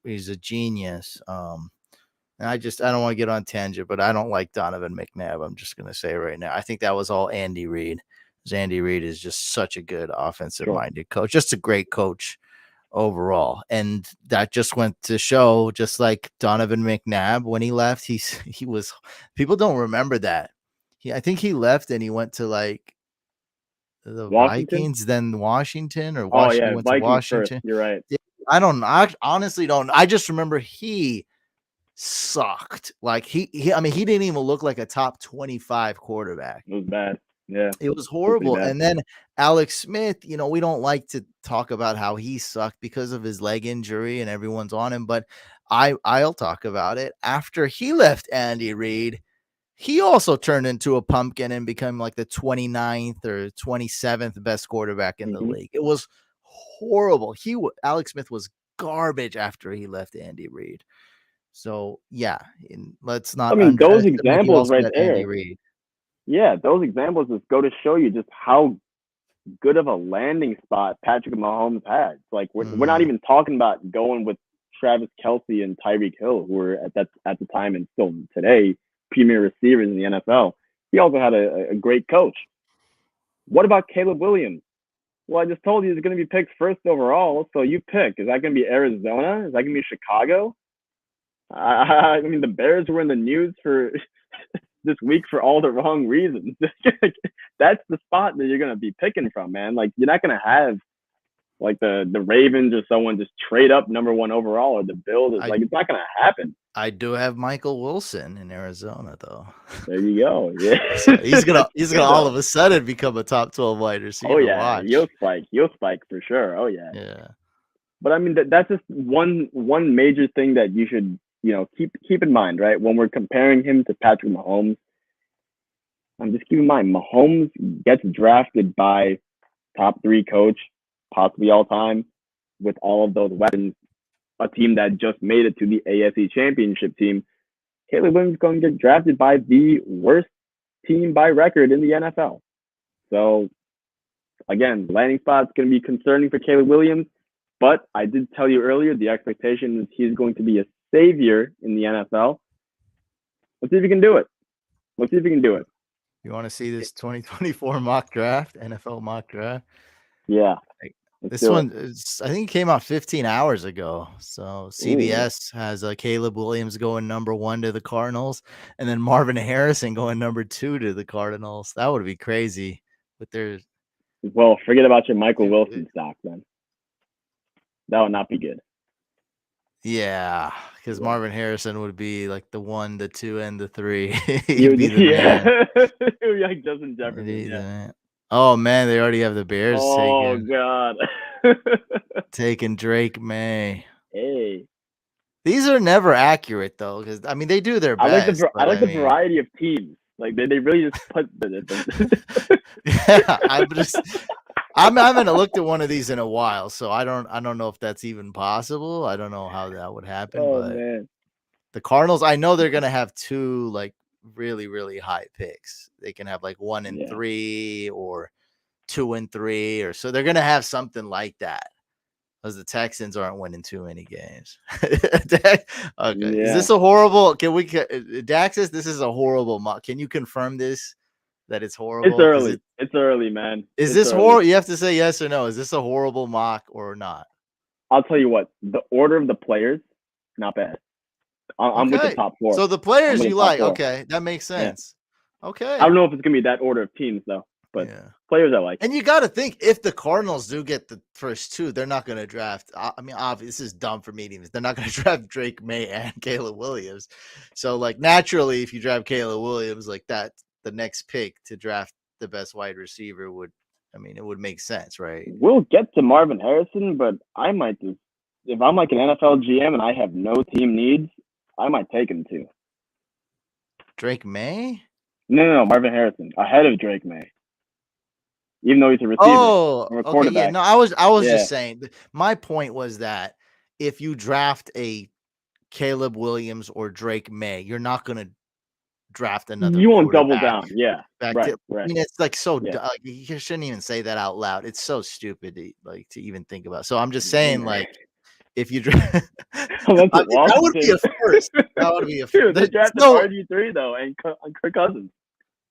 he's a genius. And I don't want to get on tangent, but I don't like Donovan McNabb. I'm just gonna say right now, I think that was all Andy Reid. Andy Reid is just such a good offensive-minded coach, just a great coach overall. And that just went to show, just like Donovan McNabb, when he left, he was, people don't remember that. I think he left and he went to like the Vikings, then Washington, or Washington went Vikings to Washington. First. You're right. I honestly don't. I just remember he sucked. Like he didn't even look like a top 25 quarterback. It was bad. Yeah, it was horrible. And then Alex Smith, we don't like to talk about how he sucked because of his leg injury and everyone's on him, but I'll talk about it. After he left Andy Reid, he also turned into a pumpkin and became like the 29th or 27th best quarterback in the league. It was horrible. Alex Smith was garbage after he left Andy Reid. So yeah, let's not. Those examples right there. Andy Reid. Yeah, those examples just go to show you just how good of a landing spot Patrick Mahomes had. Like we're not even talking about going with Travis Kelce and Tyreek Hill, who were at the time and still today premier receivers in the NFL. He also had a great coach. What about Caleb Williams? Well, I just told you he's going to be picked first overall, so you pick. Is that going to be Arizona? Is that going to be Chicago? The Bears were in the news for this week for all the wrong reasons. That's the spot that you're going to be picking from, man. Like, you're not going to have like the Ravens or someone just trade up number 1 overall, or the Bills. It's like it's not gonna happen. I do have Michael Wilson in Arizona, though. There you go. Yeah, So he's gonna true, all of a sudden become a top 12 wide receiver. Oh yeah, Watch. You'll spike for sure. Oh yeah. Yeah. But I mean, that's just one major thing that you should keep in mind, right? When we're comparing him to Patrick Mahomes, just keep in mind Mahomes gets drafted by top 3 coach, possibly all time, with all of those weapons. A team that just made it to the AFC Championship team. Caleb Williams is going to get drafted by the worst team by record in the NFL. So, again, landing spot's going to be concerning for Caleb Williams. But I did tell you earlier, the expectation is he's going to be a savior in the NFL. Let's see if he can do it. You want to see this 2024 mock draft, NFL mock draft? Yeah. This one, I think it came out 15 hours ago. So CBS has Caleb Williams going number 1 to the Cardinals, and then Marvin Harrison going number 2 to the Cardinals. That would be crazy. But there's forget about your Michael Wilson stock then. That would not be good. Yeah, because Marvin Harrison would be like the 1, the 2, and the 3. He'd be the man. It would be like Justin Jefferson. Oh man, they already have the Bears. Oh God, taking Drake May. Hey, these are never accurate though, because I mean they do their best. I like the variety of teams. Like they really just put the. Yeah, I haven't looked at one of these in a while, so I don't know if that's even possible. I don't know how that would happen. Oh but man, the Cardinals, I know they're gonna have 2 like really, really high picks. They can have like 1 and 3 or 2 and 3, or so they're gonna have something like that. Because the Texans aren't winning too many games. Okay, is this a horrible? Can we? Dax says this is a horrible mock. Can you confirm this? That it's horrible. It's early. It's early, man. Is this horrible? You have to say yes or no. Is this a horrible mock or not? I'll tell you what. The order of the players, not bad. I'm with the top 4. So the players you like, okay, that makes sense. Yeah. Okay. I don't know if it's gonna be that order of teams though, but players I like. And you got to think, if the Cardinals do get the first 2, they're not going to draft. I mean, obviously, this is dumb for me to even. They're not going to draft Drake May and Caleb Williams. So, like, naturally, if you draft Caleb Williams, like that, the next pick to draft the best wide receiver it would make sense, right? We'll get to Marvin Harrison, but I might just, if I'm like an NFL GM and I have no team needs, I might take him too. Drake May? No, Marvin Harrison ahead of Drake May. Even though he's a receiver. Oh, or a quarterback. Yeah. No, I was just saying. My point was that if you draft a Caleb Williams or Drake May, you're not going to draft another. You won't double down. Yeah. Right. I mean, it's like so. You shouldn't even say that out loud. It's so stupid to even think about. So I'm just saying, like, if you draft, that would be a first. That would be a first. They drafted RG3 though, and Kirk Cousins.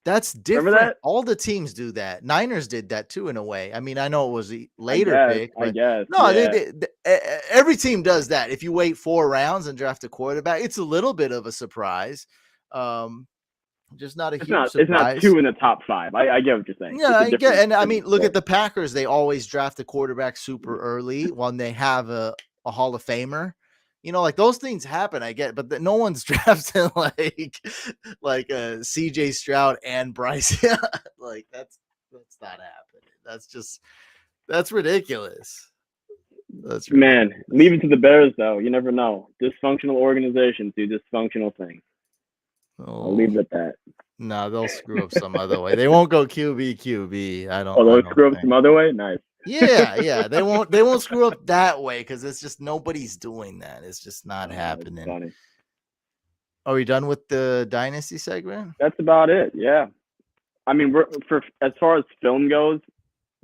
That's different. Remember that? All the teams do that. Niners did that too, in a way. I mean, I know it was a later pick. I guess. No, every team does that. If you wait 4 rounds and draft a quarterback, it's a little bit of a surprise. Just not a huge surprise. It's not 2 in the top 5. I get what you're saying. Yeah, I get. And I mean, look at the Packers. They always draft a quarterback super early when they have a Hall of Famer. You know, like those things happen. I get, but no one's drafting like CJ Stroud and Bryce. Like that's not happening. That's ridiculous. Man, leave it to the Bears though. You never know. Dysfunctional organizations do dysfunctional things. I'll leave it at that. No, they'll screw up some other way. They won't go QB. I don't. Oh, they'll screw up some other way. Nice. Yeah. They won't screw up that way because it's just nobody's doing that. It's just not happening. Funny. Are we done with the dynasty segment? That's about it. Yeah. I mean, as far as film goes,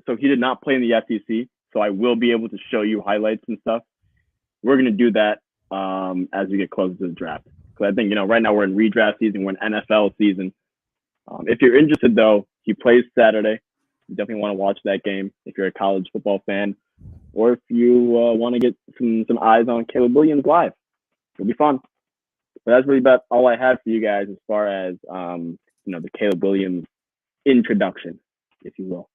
so he did not play in the SEC, so I will be able to show you highlights and stuff. We're gonna do that as we get closer to the draft. Because I think right now we're in redraft season, we're in NFL season. If you're interested though, he plays Saturday. You definitely want to watch that game if you're a college football fan, or if you want to get some eyes on Caleb Williams live. It'll be fun. But that's really about all I have for you guys as far as the Caleb Williams introduction, if you will.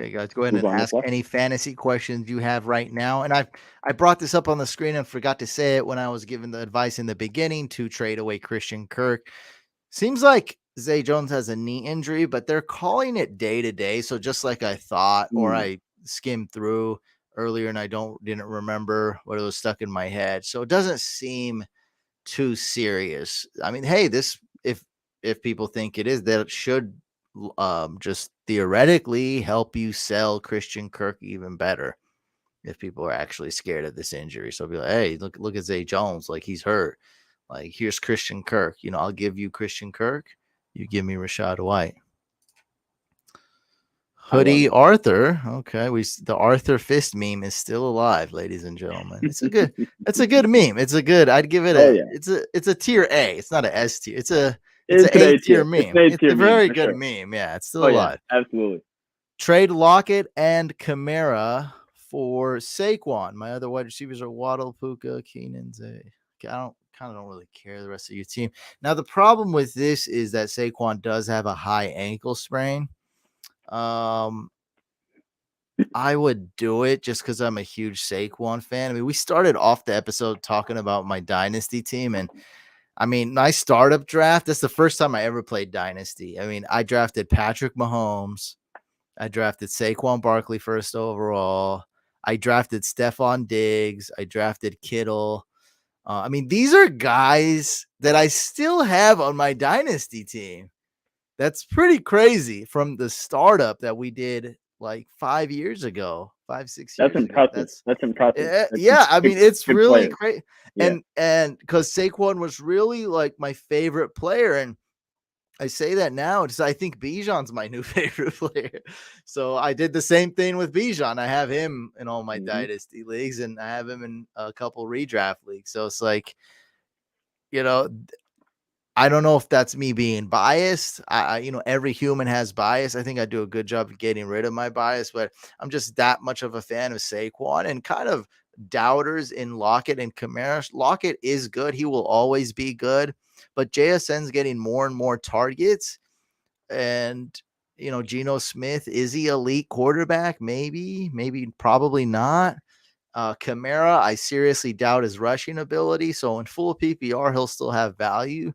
Okay, guys, go ahead move and on with ask life. any fantasy questions you have right now. And I brought this up on the screen and forgot to say it when I was giving the advice in the beginning to trade away Christian Kirk. Seems like Zay Jones has a knee injury, but they're calling it day to day. So just like I thought, or Hmm. I skimmed through earlier and I didn't remember what it was stuck in my head. So it doesn't seem too serious. I mean, hey, this if people think it is, that should just theoretically help you sell Christian Kirk even better if people are actually scared of this injury. So be like, hey, look at Zay Jones, like he's hurt. Like here's Christian Kirk. I'll give you Christian Kirk. You give me Rashad White. I love Hoodie it. Arthur. Okay, the Arthur Fist meme is still alive, ladies and gentlemen. It's a good meme. I'd give it Oh yeah, it's a tier A. It's not a S tier. It's it's a an A A tier tier. It's an meme. A It's tier a meme very for good sure. meme. Yeah, it's still Oh yeah, alive. absolutely. Trade Lockett and Kamara for Saquon. My other wide receivers are Waddle, Puka, Keenan, Zay. I don't really care the rest of your team. Now the problem with this is that Saquon does have a high ankle sprain. I would do it just because I'm a huge Saquon fan. I mean, we started off the episode talking about my dynasty team, and I mean, my startup draft. That's the first time I ever played dynasty. I mean, I drafted Patrick Mahomes. I drafted Saquon Barkley first overall. I drafted Stephon Diggs. I drafted Kittle. I mean, these are guys that I still have on my dynasty team. That's pretty crazy from the startup that we did like 5 years ago, 5, 6 That's years ago. impressive. That's impressive. That's Yeah. I good, mean, it's good really players. great. Yeah. And because Saquon was really like my favorite player. And I say that now because I think Bijan's my new favorite player. So I did the same thing with Bijan. I have him in all my Hmm. dynasty leagues and I have him in a couple redraft leagues. So it's like, you know, I don't know if that's me being biased. Every human has bias. I think I do a good job of getting rid of my bias, but I'm just that much of a fan of Saquon and kind of doubters in Lockett and Kamara. Lockett is good. He will always be good, but JSN's getting more and more targets. And, Geno Smith, is he elite quarterback? Maybe, probably not. Kamara, I seriously doubt his rushing ability. So in full PPR, he'll still have value.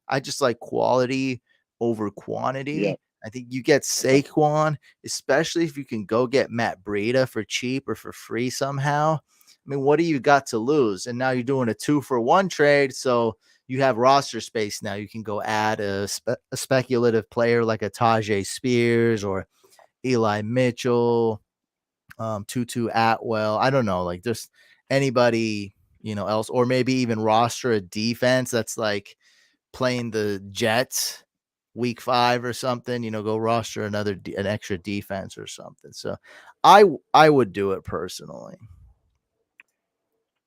I just like quality over Yeah. quantity. I think you get Saquon, especially if you can go get Matt Breida for cheap or for free somehow. I mean, what do you got to lose? And now you're doing a 2-for-1 trade. So you have roster space now. You can go add a speculative player like a Tajay Spears or Eli Mitchell, Tutu Atwell. I don't know, like just anybody, else, or maybe even roster a defense that's like playing the Jets week 5 or something, go roster an extra defense or something. So I would do it personally.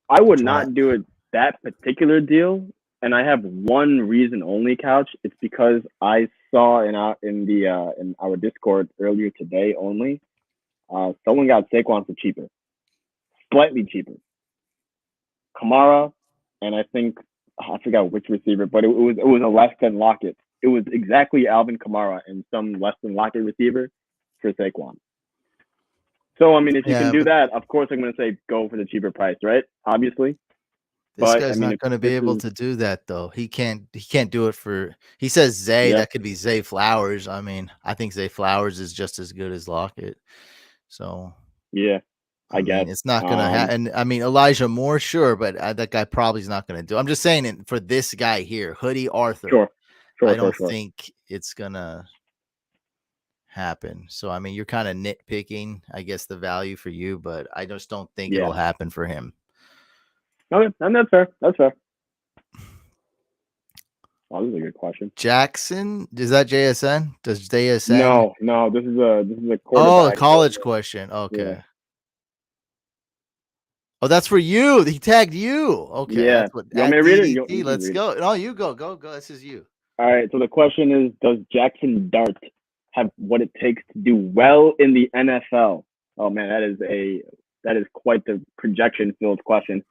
I would Try. not do it that particular deal, and I have one reason only. Couch. It's because I saw in our Discord earlier today only. Someone got Saquon for cheaper, slightly cheaper. Kamara, and I think I forgot which receiver, but it was a less than Lockett. It was exactly Alvin Kamara and some less than Lockett receiver for Saquon. So I mean, if you can Yeah, do but that, of course I'm going to say go for the cheaper price, right? Obviously, this but I guy's mean, not if going to be this able is to do that though. He can't do it for. He says Zay. yeah, That could be Zay Flowers. I mean, I think Zay Flowers is just as good as Lockett. So yeah, I I guess. mean, it's not gonna happen. I mean, Elijah Moore, sure, but that guy probably is not gonna do. I'm just saying it for this guy here, Hoodie Arthur. Sure, I sure, sure, don't sure. think it's gonna happen. So I mean, you're kind of nitpicking, I guess, the value for you, but I just don't think Yeah. it'll happen for him. Okay, and that's fair. That's fair. Oh, this is a good question. Jackson, is that JSN? Does JSN? No, no, this is a Oh, a quarterback. college question. Yeah, Okay. Oh, that's for you. He tagged you. Okay, yeah. that's what You want me at to read it? You DDT. can Let's read it. go. No, you go. Go. This is you. All right. So the question is, does Jackson Dart have what it takes to do well in the NFL? Oh man, that is quite the projection filled question.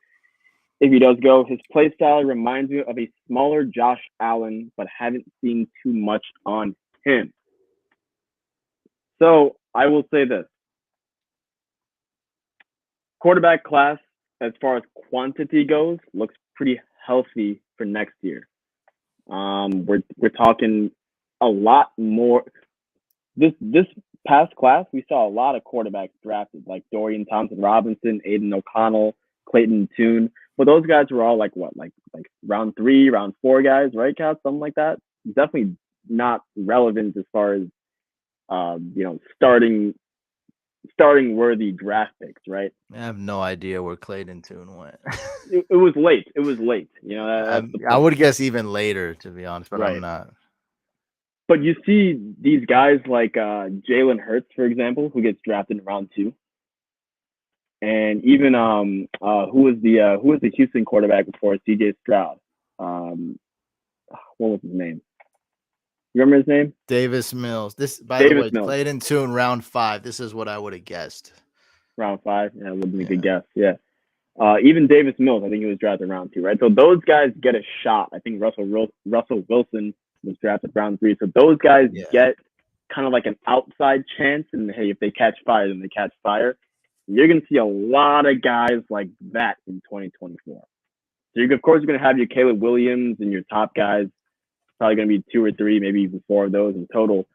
If he does go, his play style reminds me of a smaller Josh Allen, but haven't seen too much on him. So I will say this: quarterback class, as far as quantity goes, looks pretty healthy for next year. We're talking a lot more. This past class, we saw a lot of quarterbacks drafted, like Dorian Thompson-Robinson, Aiden O'Connell, Clayton Tune. But those guys were all like what, like round 3, round 4 guys, right, Cal? Something like that. Definitely not relevant as far as starting worthy draft picks, right? I have no idea where Clayton Tune went. It was late. It was late. That's the point. I would guess even later, to be honest, but Right. I'm not. But you see these guys like Jalen Hurts, for example, who gets drafted in round 2, and even who was the Houston quarterback before C.J. Stroud? What was his name? You remember his name? Davis Mills. This, by Davis the way, Mills. Clayton Tune, round 5. This is what I would have guessed. Round 5. Yeah, would be a good guess. Yeah. Even Davis Mills, I think he was drafted round 2, right? So those guys get a shot. I think Russell Wilson was drafted round 3. So those guys get kind of like an outside chance. And hey, if they catch fire, then they catch fire. You're going to see a lot of guys like that in 2024. So of course, you're going to have your Caleb Williams and your top guys. Probably going to be 2 or 3, maybe even 4 of those in total.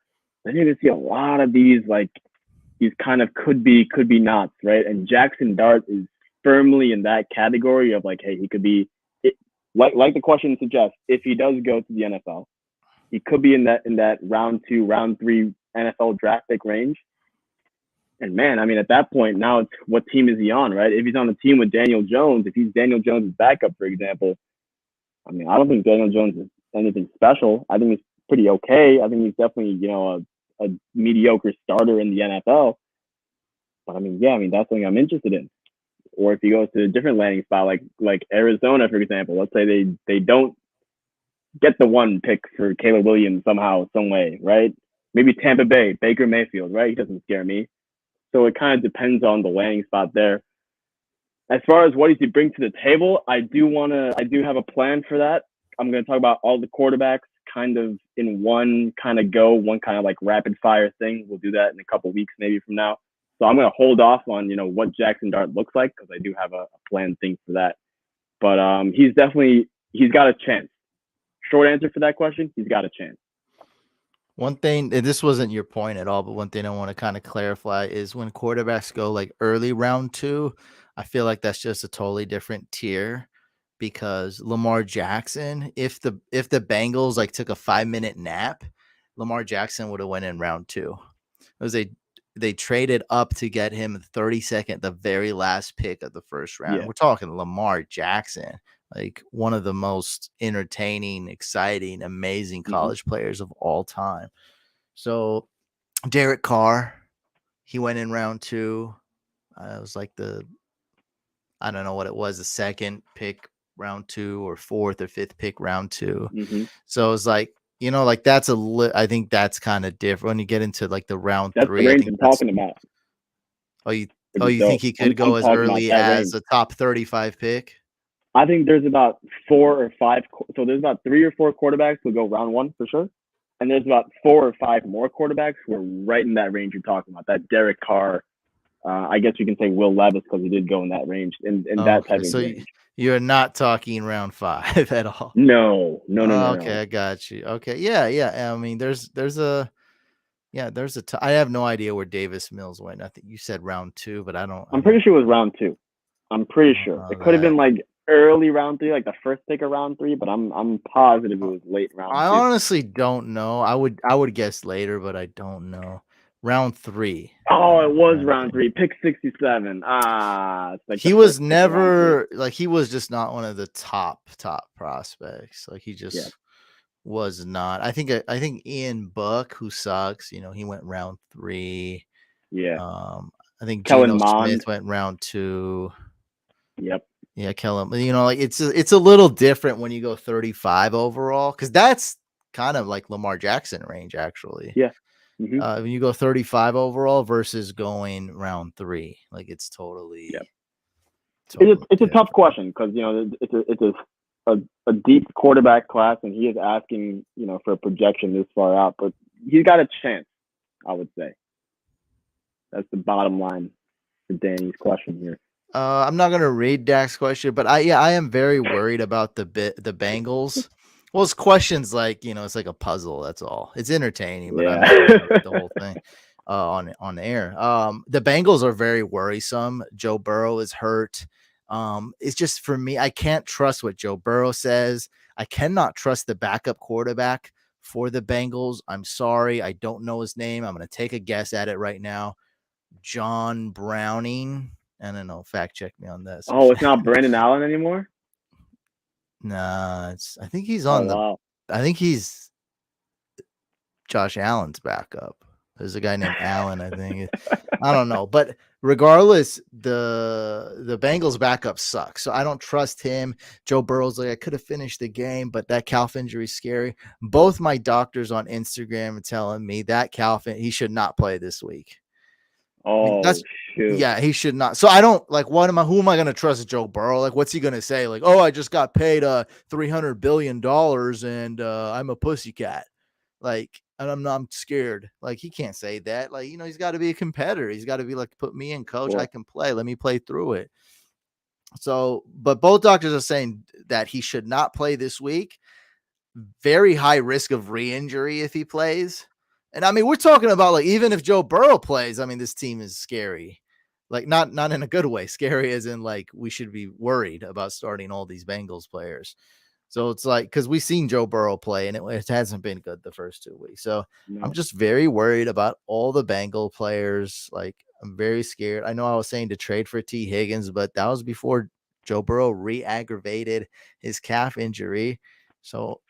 Then you're going to see a lot of these kind of could be nots, right? And Jackson Dart is firmly in that category of like, hey, he could be like the question suggests. If he does go to the NFL, he could be in that round 2, round 3 NFL draft pick range. And man, I mean, at that point, now it's what team is he on, right? If he's on a team with Daniel Jones, if he's Daniel Jones' backup, for example, I mean, I don't think Daniel Jones is anything special. I think he's pretty okay. I think he's definitely, a mediocre starter in the NFL. But I mean, that's something I'm interested in. Or if he goes to a different landing spot, like Arizona, for example, let's say they don't get the 1 pick for Caleb Williams somehow, some way, right? Maybe Tampa Bay, Baker Mayfield, right? He doesn't scare me. So it kind of depends on the landing spot there. As far as what he could bring to the table, I do have a plan for that. I'm going to talk about all the quarterbacks kind of in one kind of like rapid fire thing. We'll do that in a couple weeks, maybe from now. So I'm going to hold off on, what Jackson Dart looks like, because I do have a planned thing for that. But he's got a chance. Short answer for that question, he's got a chance. One thing, and this wasn't your point at all, but one thing I want to kind of clarify is when quarterbacks go like early round 2, I feel like that's just a totally different tier, because Lamar Jackson, if the Bengals like took a 5-minute nap, Lamar Jackson would have went in round 2. It was they traded up to get him 32nd, the very last pick of the first round. Yeah. We're talking Lamar Jackson, like one of the most entertaining, exciting, amazing college players of all time. So Derek Carr, he went in round 2. It was like I don't know what it was, the second pick round 2 or 4th or 5th pick round 2. So it was like, like that's I think that's kind of different when you get into like the round 3. That's the range I'm talking about. You think he could go as early as a top 35 pick? I think there's about 4 or 5. So there's about 3 or 4 quarterbacks who go round 1 for sure. And there's about 4 or 5 more quarterbacks who are right in that range you're talking about. That Derek Carr, I guess you can say Will Levis, because he did go in that range, in that type of range. You're not talking round 5 at all. No. Okay, I got you. Okay, yeah. I mean, there's a I have no idea where Davis Mills went. I think you said round 2, but I'm pretty sure it was round 2. I'm pretty sure it could have been like early round 3, like the first pick of round 3, but I'm positive it was late round 2. I honestly don't know. I would guess later, but I don't know. Round 3. Oh, it was round 3, pick 67. Like he was never like, he was just not one of the top prospects. Like he just was not. I think Ian Book, who sucks, he went round 3. Yeah. I think Geno Smith went round 2. Yep. Yeah, Kellen. Like it's a little different when you go 35 overall, because that's kind of like Lamar Jackson range, actually. Yeah. When you go 35 overall versus going round 3, like it's totally. Yeah. It's a tough question, because it's a deep quarterback class, and he is asking for a projection this far out, but he's got a chance, I would say. That's the bottom line for Danny's question here. I'm not gonna read Dak's question, but I am very worried about the Bengals. Well, his question's like, it's like a puzzle. That's all. It's entertaining, but I'm Yeah. not gonna read the whole thing on air. The Bengals are very worrisome. Joe Burrow is hurt. It's just for me, I can't trust what Joe Burrow says. I cannot trust the backup quarterback for the Bengals. I'm sorry, I don't know his name. I'm gonna take a guess at it right now. John Browning. I don't know. Fact check me on this. Oh, it's not Brandon Allen anymore? Nah, I think he's Oh, on the. wow. I think he's Josh Allen's backup. There's a guy named Allen. I think. I don't know, but regardless, the Bengals backup sucks. So I don't trust him. Joe Burrow's like, I could have finished the game, but that calf injury is scary. Both my doctors on Instagram are telling me that he should not play this week. I mean, Oh, shoot. yeah, he should not. So I don't like who am I gonna trust? Joe Burrow? Like, what's he gonna say? Like, oh, I just got paid $300 billion and I'm a pussycat. Like, and I'm scared. Like, he can't say that. Like, he's got to be a competitor. He's got to be like, put me in, coach. I Cool. can play. Let me play through it. So, but both doctors are saying that he should not play this week. Very high risk of re-injury if he plays. And I mean, we're talking about like even if Joe Burrow plays, I mean, this team is scary. Like not in a good way. Scary as in like we should be worried about starting all these Bengals players. So it's like because we've seen Joe Burrow play and it hasn't been good the first 2 weeks. So I'm No. just very worried about all the Bengal players. Like I'm very scared. I know I was saying to trade for T. Higgins, but that was before Joe Burrow re-aggravated his calf injury. So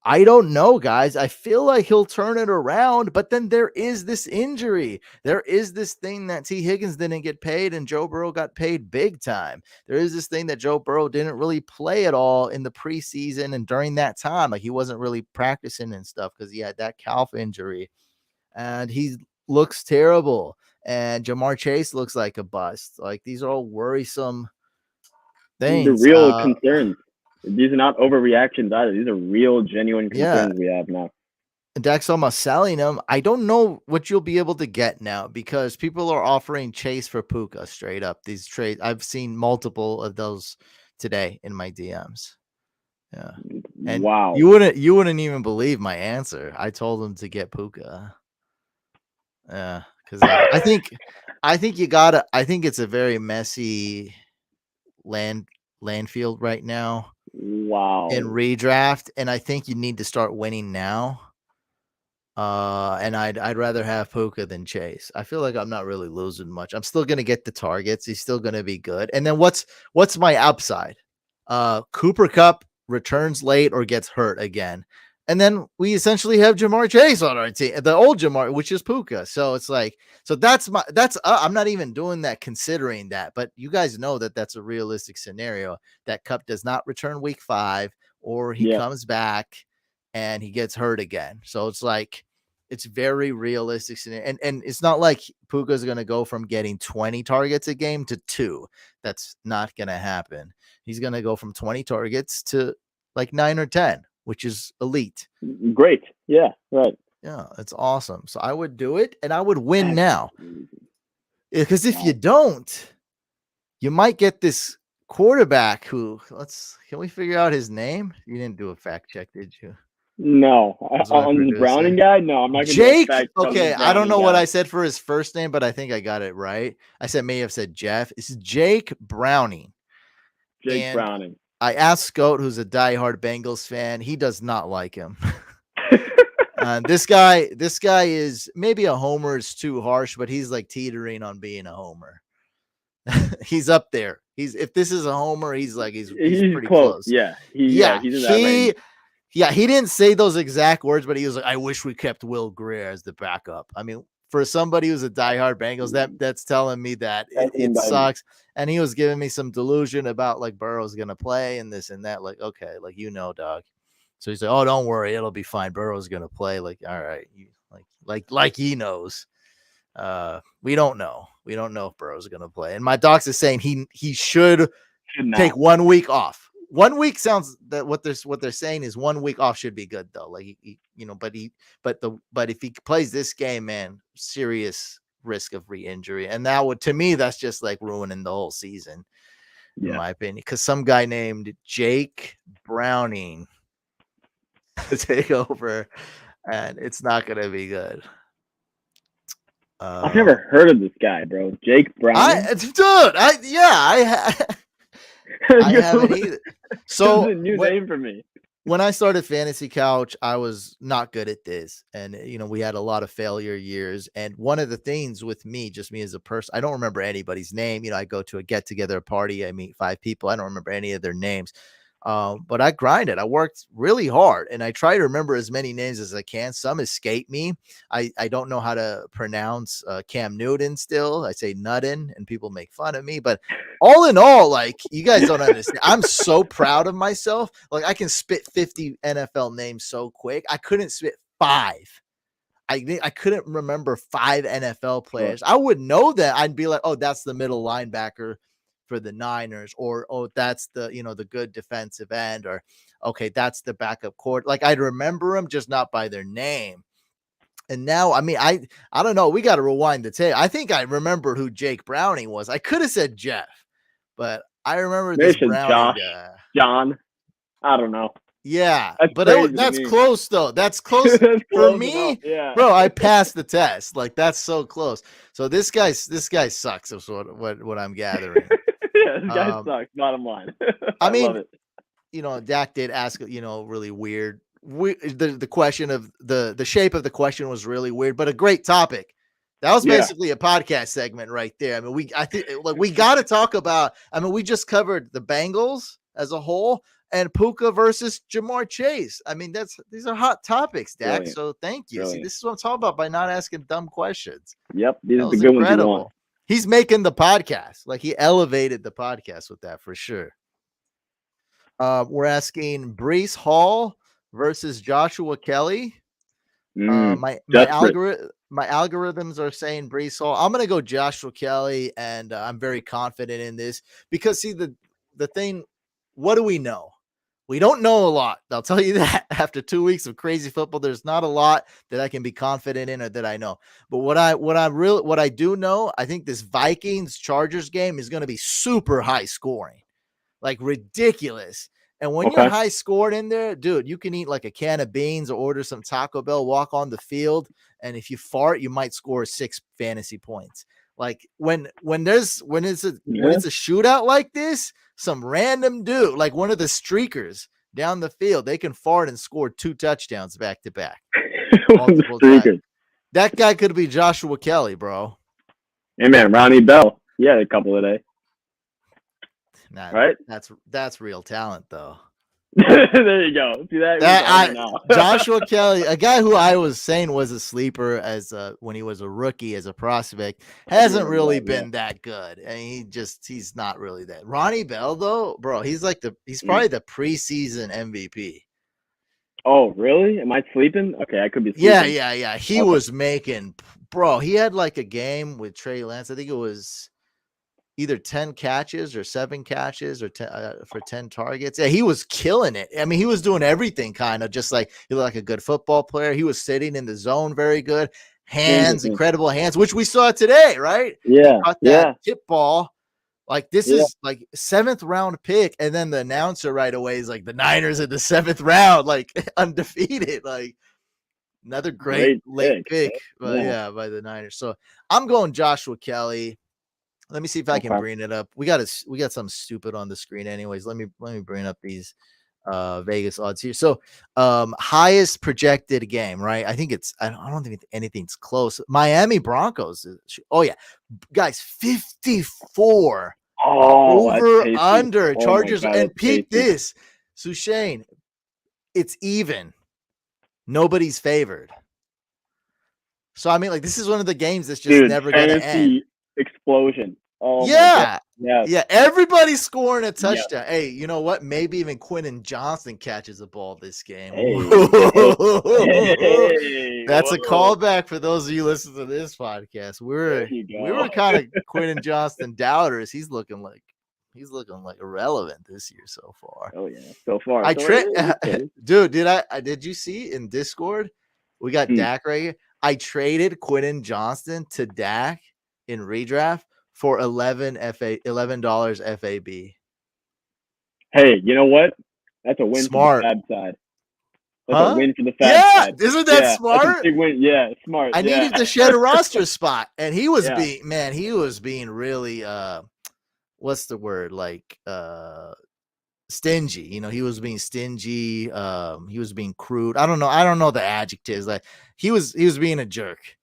I don't know, guys. I feel like he'll turn it around, but then there is this injury. There is this thing that T. Higgins didn't get paid and Joe Burrow got paid big time. There is this thing that Joe Burrow didn't really play at all in the preseason and during that time. Like he wasn't really practicing and stuff because he had that calf injury. And he looks terrible. And Jamar Chase looks like a bust. Like these are all worrisome The things. real concerns. These are not overreactions either. These are real, genuine Yeah. concerns we have now. Dax almost selling him. I don't know what you'll be able to get now because people are offering Chase for Puka straight up. These trades, I've seen multiple of those today in my DMs. Yeah, and Wow. you wouldn't even believe my answer. I told him to get Puka. Yeah, because I think you gotta. I think it's a very messy land field right now in Wow. redraft, and I think you need to start winning now. And I'd rather have Puka than Chase. I feel like I'm not really losing much. I'm still gonna get the targets. He's still gonna be good. And then what's my upside? Cooper Cup returns late or gets hurt again. And then we essentially have Jamar Chase on our team, the old Jamar, which is Puka. So it's like, so I'm not even doing that considering that, but you guys know that that's a realistic scenario that Cup does not return week 5 or he Yeah. comes back and he gets hurt again. So it's like it's very realistic. And it's not like Puka's going to go from getting 20 targets a game to 2. That's not going to happen. He's going to go from 20 targets to like 9 or 10, which is elite. Great. Yeah. Right. Yeah, it's awesome. So I would do it and I would win now. Because if you don't, you might get this quarterback who can we figure out his name? You didn't do a fact check, did you? No. On the Browning guy? No, I'm not going to do a Jake. fact on Okay, the I don't Browning know what guy. I said for his first name, but I think I got it right. I may have said Jeff. It's Jake Browning. Jake And Browning. I asked Scout, who's a diehard Bengals fan. He does not like him. This guy is maybe a homer is too harsh, but he's like teetering on being a homer. He's up there. If this is a homer, he's pretty close. close. Yeah. He's in that range. Yeah, he didn't say those exact words, but he was like, "I wish we kept Will Greer as the backup." I mean, for somebody who's a diehard Bengals, that's telling me that it sucks. And he was giving me some delusion about like Burrow's gonna play and this and that. Like, okay, like dog. So he's like, "Oh, don't worry, it'll be fine. Burrow's gonna play." Like, all right, like he knows. We don't know. We don't know if Burrow's gonna play. And my docs is saying he should take 1 week off. 1 week sounds that what they're saying is 1 week off should be good though. Like but if he plays this game, man, serious risk of re-injury. And that would, to me, that's just like ruining the whole season, in my opinion. Because some guy named Jake Browning to take over, and it's not going to be good. I've never heard of this guy, bro. Jake Browning. I haven't either. So this is a new name for me. When I started Fantasy Couch, I was not good at this. And, we had a lot of failure years. And one of the things with me, just me as a person, I don't remember anybody's name. I go to a get together, a party, I meet 5 people. I don't remember any of their names. But I grinded. I worked really hard, and I try to remember as many names as I can. Some escape me. I don't know how to pronounce Cam Newton still. I say Nutten, and people make fun of me. But all in all, like, you guys don't understand. I'm so proud of myself. Like, I can spit 50 NFL names so quick. I couldn't spit 5. I couldn't remember 5 NFL players. Sure. I would know that. I'd be like, oh, that's the middle linebacker for the Niners, or oh, that's the the good defensive end, or okay, that's the backup court. Like, I'd remember them, just not by their name. And now, I mean, I don't know. We got to rewind the tape. I think I remember who Jake Browning was. I could have said Jeff, but I remember this Browning guy. John. I don't know. Yeah, but that's close though. That's close that's for close me, enough. Yeah. Bro. I passed the test. Like, that's so close. So this guy sucks. Is what I'm gathering. Yeah, this guy sucks. Bottom line. I mean, love it. Dak did ask, really weird. The question of the shape of the question was really weird, but a great topic. That was basically a podcast segment right there. I mean, I think we got to talk about. I mean, we just covered the Bengals as a whole and Puka versus Jamar Chase. I mean, these are hot topics, Dak. Brilliant. So thank you. Brilliant. See, this is what I'm talking about by not asking dumb questions. Yep, these are the good ones you want. He's making the podcast. Like, he elevated the podcast with that for sure. We're asking Breece Hall versus Joshua Kelly. My algorithms are saying Breece Hall. I'm going to go Joshua Kelly, and I'm very confident in this because, see, the thing, what do we know? We don't know a lot. I'll tell you that. After 2 weeks of crazy football, there's not a lot that I can be confident in or that I know. But what I do know, I think this Vikings Chargers game is going to be super high scoring, like ridiculous. And when you're high scored in there, dude, you can eat like a can of beans or order some Taco Bell, walk on the field, and if you fart, you might score 6 fantasy points. Like, when it's a shootout like this, some random dude, like one of the streakers down the field, they can fart and score 2 touchdowns back to back. That guy could be Joshua Kelly, bro. Hey man, Ronnie Bell. Yeah, a couple of days. Right? That's real talent, though. There you go. See that? Joshua Kelly, a guy who I was saying was a sleeper as when he was a rookie as a prospect, hasn't really been that good. And he's not really that. Ronnie Bell, though, bro, he's probably the preseason MVP. Oh, really? Am I sleeping? Okay, I could be sleeping. Yeah. He was making, bro. He had like a game with Trey Lance. I think it was either 10 catches or 7 catches or for 10 targets. Yeah, he was killing it. I mean, he was doing everything kind of just like he looked like a good football player. He was sitting in the zone very good. Hands, incredible hands, which we saw today, right? Yeah. He caught that tip ball. Like, this is like 7th round pick. And then the announcer right away is like, the Niners in the 7th round, like undefeated. Like, another great late pick. By the Niners. So I'm going Joshua Kelly. Let me see if I can bring it up. We got something stupid on the screen anyways. Let me bring up these Vegas odds here. So highest projected game, right? I think I don't think anything's close. Miami Broncos. Oh yeah. Guys, 54 over under Chargers. And peep this. Sushane, it's even. Nobody's favored. So I mean, like, this is one of the games that's just never gonna end. Explosion. Oh yeah. Everybody's scoring a touchdown. Hey, you know what? Maybe even Quentin Johnson catches a ball this game. That's a callback for those of you listening to this podcast. We were kind of Quentin Johnson doubters. He's looking like irrelevant this year so far. Oh yeah, so far. Dude, did you see in Discord? We got Dak right here. I traded Quentin Johnston to Dak in redraft for $11 FAB. Hey, you know what? That's a win for the Smart. Fab side. That's a Huh? win for the Fab Yeah, side. isn't that Yeah, that's a smart? big win. Yeah, smart. I Yeah. needed to shed a roster spot, and he was Yeah. being really what's the word, like stingy. He was being stingy. He was being crude. I don't know the adjectives. Like he was being a jerk.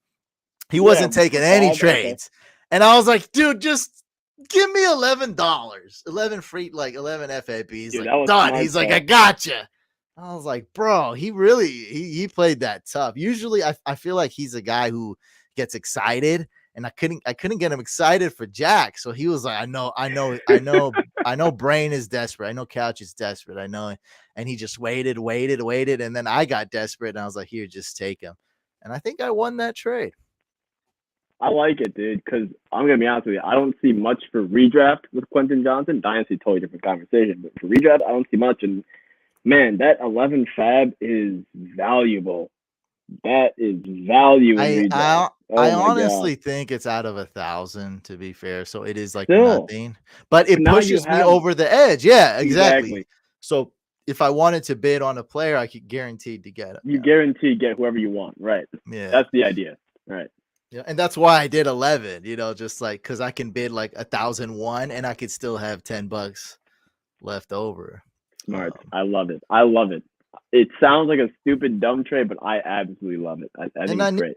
He Yeah. wasn't taking any trades. And I was like, dude, just give me $11. 11 free, like 11 FAP. He's Dude, like, that was done. smart, He's like, though. I gotcha. I was like, bro, he really he played that tough. Usually I feel like he's a guy who gets excited, and I couldn't get him excited for Jack. So he was like, I know Brain is desperate. I know Couch is desperate. I know. And he just waited. And then I got desperate, and I was like, here, just take him. And I think I won that trade. I like it, dude, because I'm going to be honest with you. I don't see much for redraft with Quentin Johnson. Dynasty, totally different conversation. But for redraft, I don't see much. And, man, that 11 Fab is valuable. That is value in redraft. I honestly think it's out of 1,000, to be fair. So it is like Still, nothing, but it now you pushes me have over the edge. Yeah, exactly. exactly. So if I wanted to bid on a player, I could guaranteed to get him. You guarantee get whoever you want, right? Yeah, that's the idea, right? Yeah, and that's why I did 11. Just like because I can bid like 1,001, and I could still have $10 left over. Smart. I love it. I love it. It sounds like a stupid, dumb trade, but I absolutely love it. I think it's great.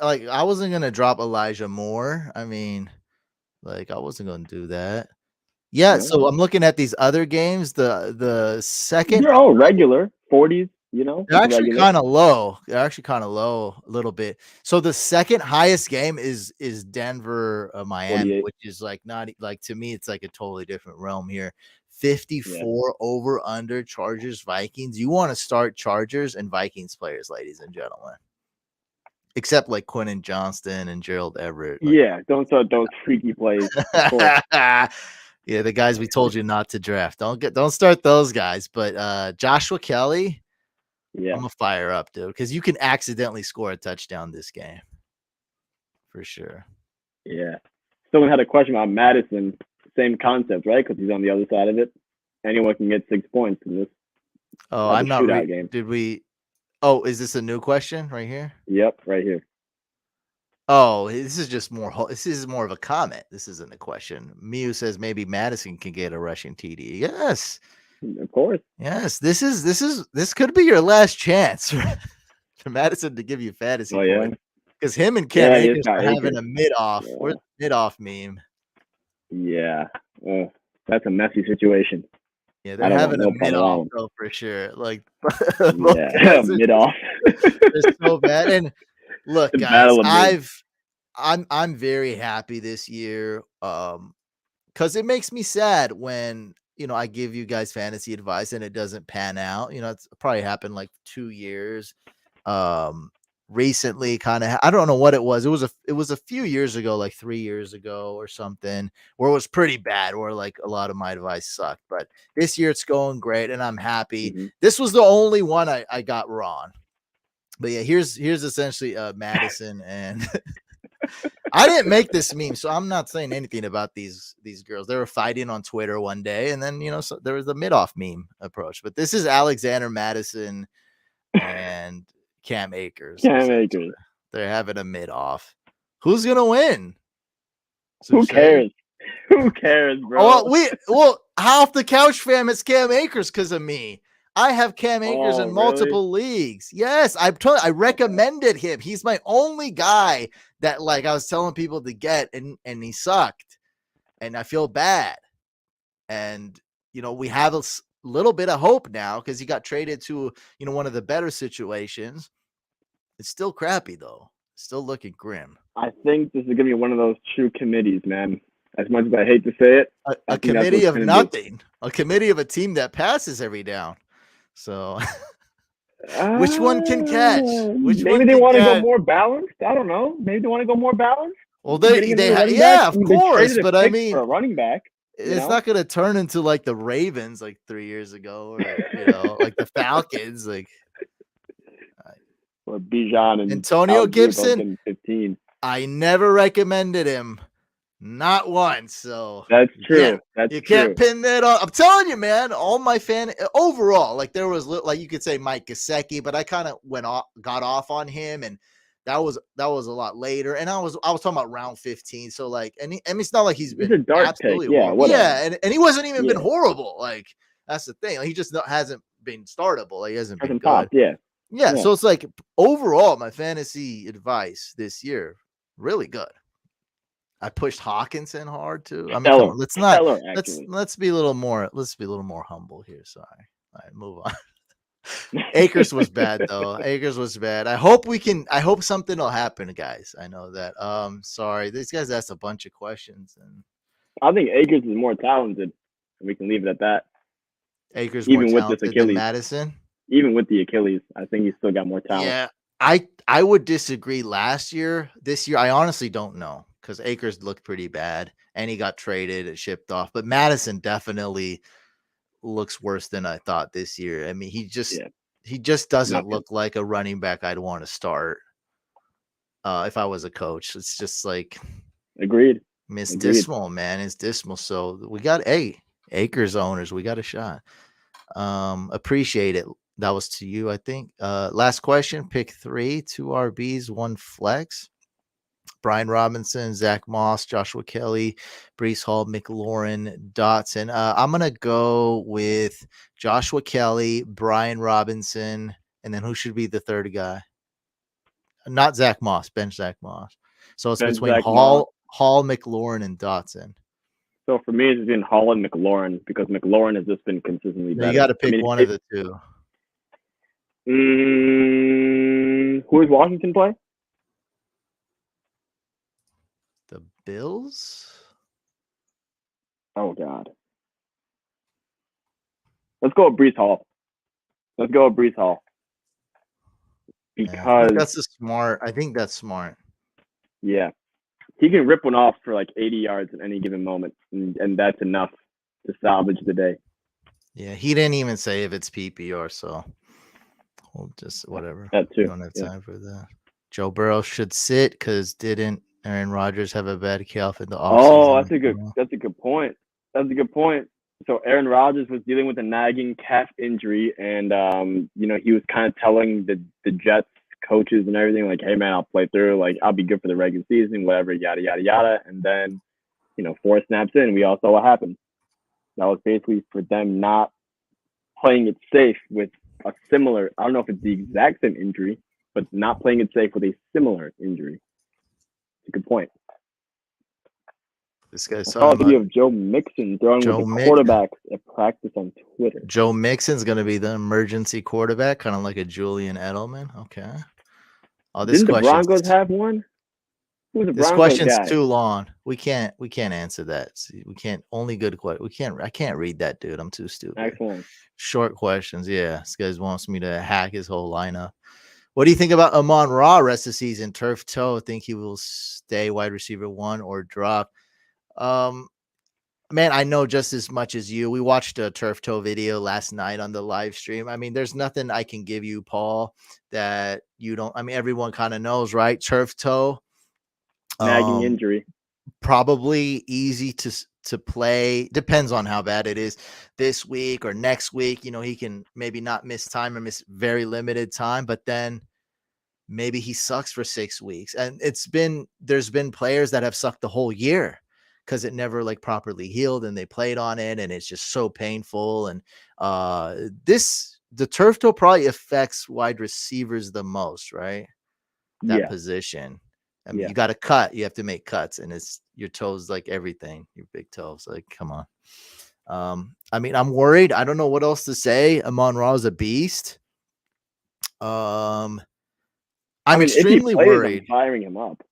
I wasn't gonna drop Elijah Moore. I mean, like I wasn't gonna do that. Yeah, No. so I'm looking at these other games. The second, they're all regular 40s. they're actually kind of low. They're actually kind of low a little bit. So the second highest game is Denver, Miami, 48. which is like not like to me, it's like a totally different realm here. 54 over under Chargers Vikings. You want to start Chargers and Vikings players, ladies and gentlemen. Except like Quentin Johnston and Gerald Everett. Like, yeah, don't start those freaky plays. Of course. Yeah, the guys we told you not to draft. Don't start those guys. But Joshua Kelly, yeah, I'm gonna fire up, dude, because you can accidentally score a touchdown this game. For sure. Yeah. Someone had a question about Madison. Same concept, right? Because he's on the other side of it. Anyone can get 6 points in this. Oh, I'm not shootout game. Did we? Oh, is this a new question right here? Yep, right here. Oh, this is just more. This is more of a comment. This isn't a question. Mew says maybe Madison can get a rushing TD. Yes, of course. Yes, this could be your last chance for Madison to give you fantasy points. Because him and Cam Akers are having a mid-off. Yeah. Where's the mid-off meme? Yeah, that's a messy situation. Yeah, they're having a mid-off though for sure. Like, yeah, mid-off. They're so bad. And look, guys, I'm very happy this year. Because it makes me sad when I give you guys fantasy advice and it doesn't pan out. It's probably happened like 2 years. Recently, kind of, I don't know what it was. It was a few years ago, like 3 years ago or something, where it was pretty bad, where like a lot of my advice sucked. But this year it's going great, and I'm happy. Mm-hmm. This was the only one I got wrong. But yeah, here's essentially Madison and. I didn't make this meme, so I'm not saying anything about these girls. They were fighting on Twitter one day, and then so there was the mid-off meme approach. But this is Alexander Madison and Cam Akers. They're having a mid-off. Who's gonna win? Who cares? Who cares, bro? Half the couch fam is Cam Akers because of me. I have Cam Akers in multiple leagues. Yes, I recommended him. He's my only guy that like I was telling people to get, and he sucked, and I feel bad. And we have a little bit of hope now because he got traded to one of the better situations. It's still crappy though. Still looking grim. I think this is gonna be one of those true committees, man. As much as I hate to say it, a committee of nothing. A committee of a team that passes every down. So, which one can catch? Maybe they want to go more balanced. I don't know. Maybe they want to go more balanced. Well, of course. But I mean, for a running back, it's not going to turn into like the Ravens like 3 years ago, or like the Falcons. Like, Or Bijan and Antonio Algier both Gibson, getting 15. I never recommended him. Not once. So That's true. That's you true. can't pin that on. I'm telling you, man, all my overall, like there was like you could say Mike Gesicki, but I kind of got off on him, and that was a lot later. And I was talking about round 15. So like, I mean, it's not like he's It's been a dark absolutely pick. Yeah, horrible. whatever. Yeah, and he wasn't even been Yeah. horrible. Like that's the thing. Like, he just hasn't been startable. Like, he hasn't been Hasn't good. popped. Yeah. Yeah, Yeah. so it's like overall, my fantasy advice this year really good. I pushed Hawkinson hard too. I mean, come on, let's be a little more humble here. Sorry. All right, move on. Akers was bad though. Akers was bad. I hope something will happen, guys. I know that. Sorry, these guys asked a bunch of questions, and I think Akers is more talented. We can leave it at that. Akers even more with this talented Achilles. than Madison. Even with the Achilles, I think he's still got more talent. Yeah, I would disagree. Last year, this year, I honestly don't know because Akers looked pretty bad, and he got traded and shipped off. But Madison definitely looks worse than I thought this year. I mean, he just doesn't look like a running back I'd want to start if I was a coach. It's just like agreed. It's dismal, man. It's dismal. So we got Akers owners. We got a shot. Appreciate it. That was to you, I think. Last question. Pick 3, 2 RBs, 1 flex. Brian Robinson, Zach Moss, Joshua Kelly, Breece Hall, McLaurin, Dotson. I'm going to go with Joshua Kelly, Brian Robinson, and then who should be the third guy? Not Zach Moss, bench Zach Moss. So it's between Hall, McLaurin, and Dotson. So for me, it's been Hall and McLaurin because McLaurin has just been consistently better. You got to pick one of the two. Who does Washington play? The Bills? Oh, God. Let's go with Breece Hall. Because I think that's smart. Yeah. He can rip one off for like 80 yards at any given moment, and that's enough to salvage the day. Yeah, he didn't even say if it's PPR, so we'll just whatever. That too. We don't have time for that. Joe Burrow should sit because didn't Aaron Rodgers have a bad kickoff in the offseason? Oh, that's a good point. So Aaron Rodgers was dealing with a nagging calf injury, and he was kind of telling the Jets coaches and everything, like, hey man, I'll play through, like I'll be good for the regular season, whatever, yada yada yada. And then 4 snaps in, we all saw what happened. That was basically for them not playing it safe with a similar, I don't know if it's the exact same injury, but not playing it safe with a similar injury. It's a good point. This guy's talking about a video of Joe Mixon throwing with the quarterbacks at practice on Twitter. Joe Mixon's going to be the emergency quarterback, kind of like a Julian Edelman. Okay. Oh, didn't the Broncos have one? This question's too long. We can't answer that. See, we can't. Only good question. I can't read that, dude. I'm too stupid. Excellent. Short questions. Yeah, this guy wants me to hack his whole lineup. What do you think about Amon-Ra rest of the season? Turf toe. Think he will stay wide receiver 1 or drop? Man, I know just as much as you. We watched a turf toe video last night on the live stream. I mean, there's nothing I can give you, Paul, that you don't. I mean, everyone kind of knows, right? Turf toe. Nagging injury. Probably easy to play. Depends on how bad it is this week or next week. He can maybe not miss time or miss very limited time, but then maybe he sucks for 6 weeks. And there's been players that have sucked the whole year because it never like properly healed and they played on it and it's just so painful. And the turf toe probably affects wide receivers the most, right? That position. I mean, you got to cut. You have to make cuts, and it's your toes, like everything. Your big toes, like come on. I mean, I'm worried. I don't know what else to say. Amon-Ra is a beast. I'm extremely worried. I'm firing him up.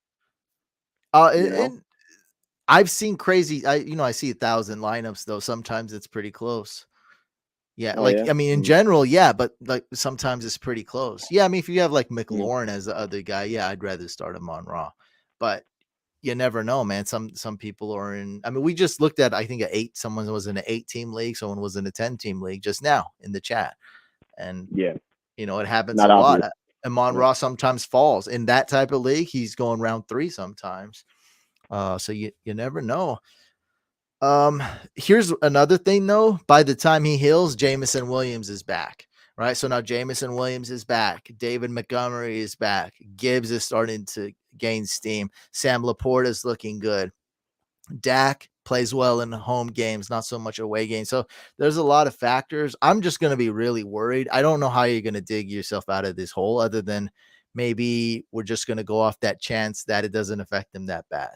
And I've seen crazy. I see 1,000 lineups though. Sometimes it's pretty close. Yeah, I mean, in general, yeah, but like sometimes it's pretty close. Yeah, I mean, if you have like McLaurin as the other guy, yeah, I'd rather start him on Raw. But you never know, man. Some people are in. I mean, we just looked at, I think, someone was in an 8-team league, someone was in a 10-team league just now in the chat, and it happens a lot. Amon-Ra sometimes falls. In that type of league, he's going round 3 sometimes. So you never know. Here's another thing though. By the time he heals, Jameson Williams is back. Right. So now Jameson Williams is back. David Montgomery is back. Gibbs is starting to gain steam. Sam Laporta is looking good. Dak plays well in home games, not so much away games. So there's a lot of factors. I'm just going to be really worried. I don't know how you're going to dig yourself out of this hole other than maybe we're just going to go off that chance that it doesn't affect them that bad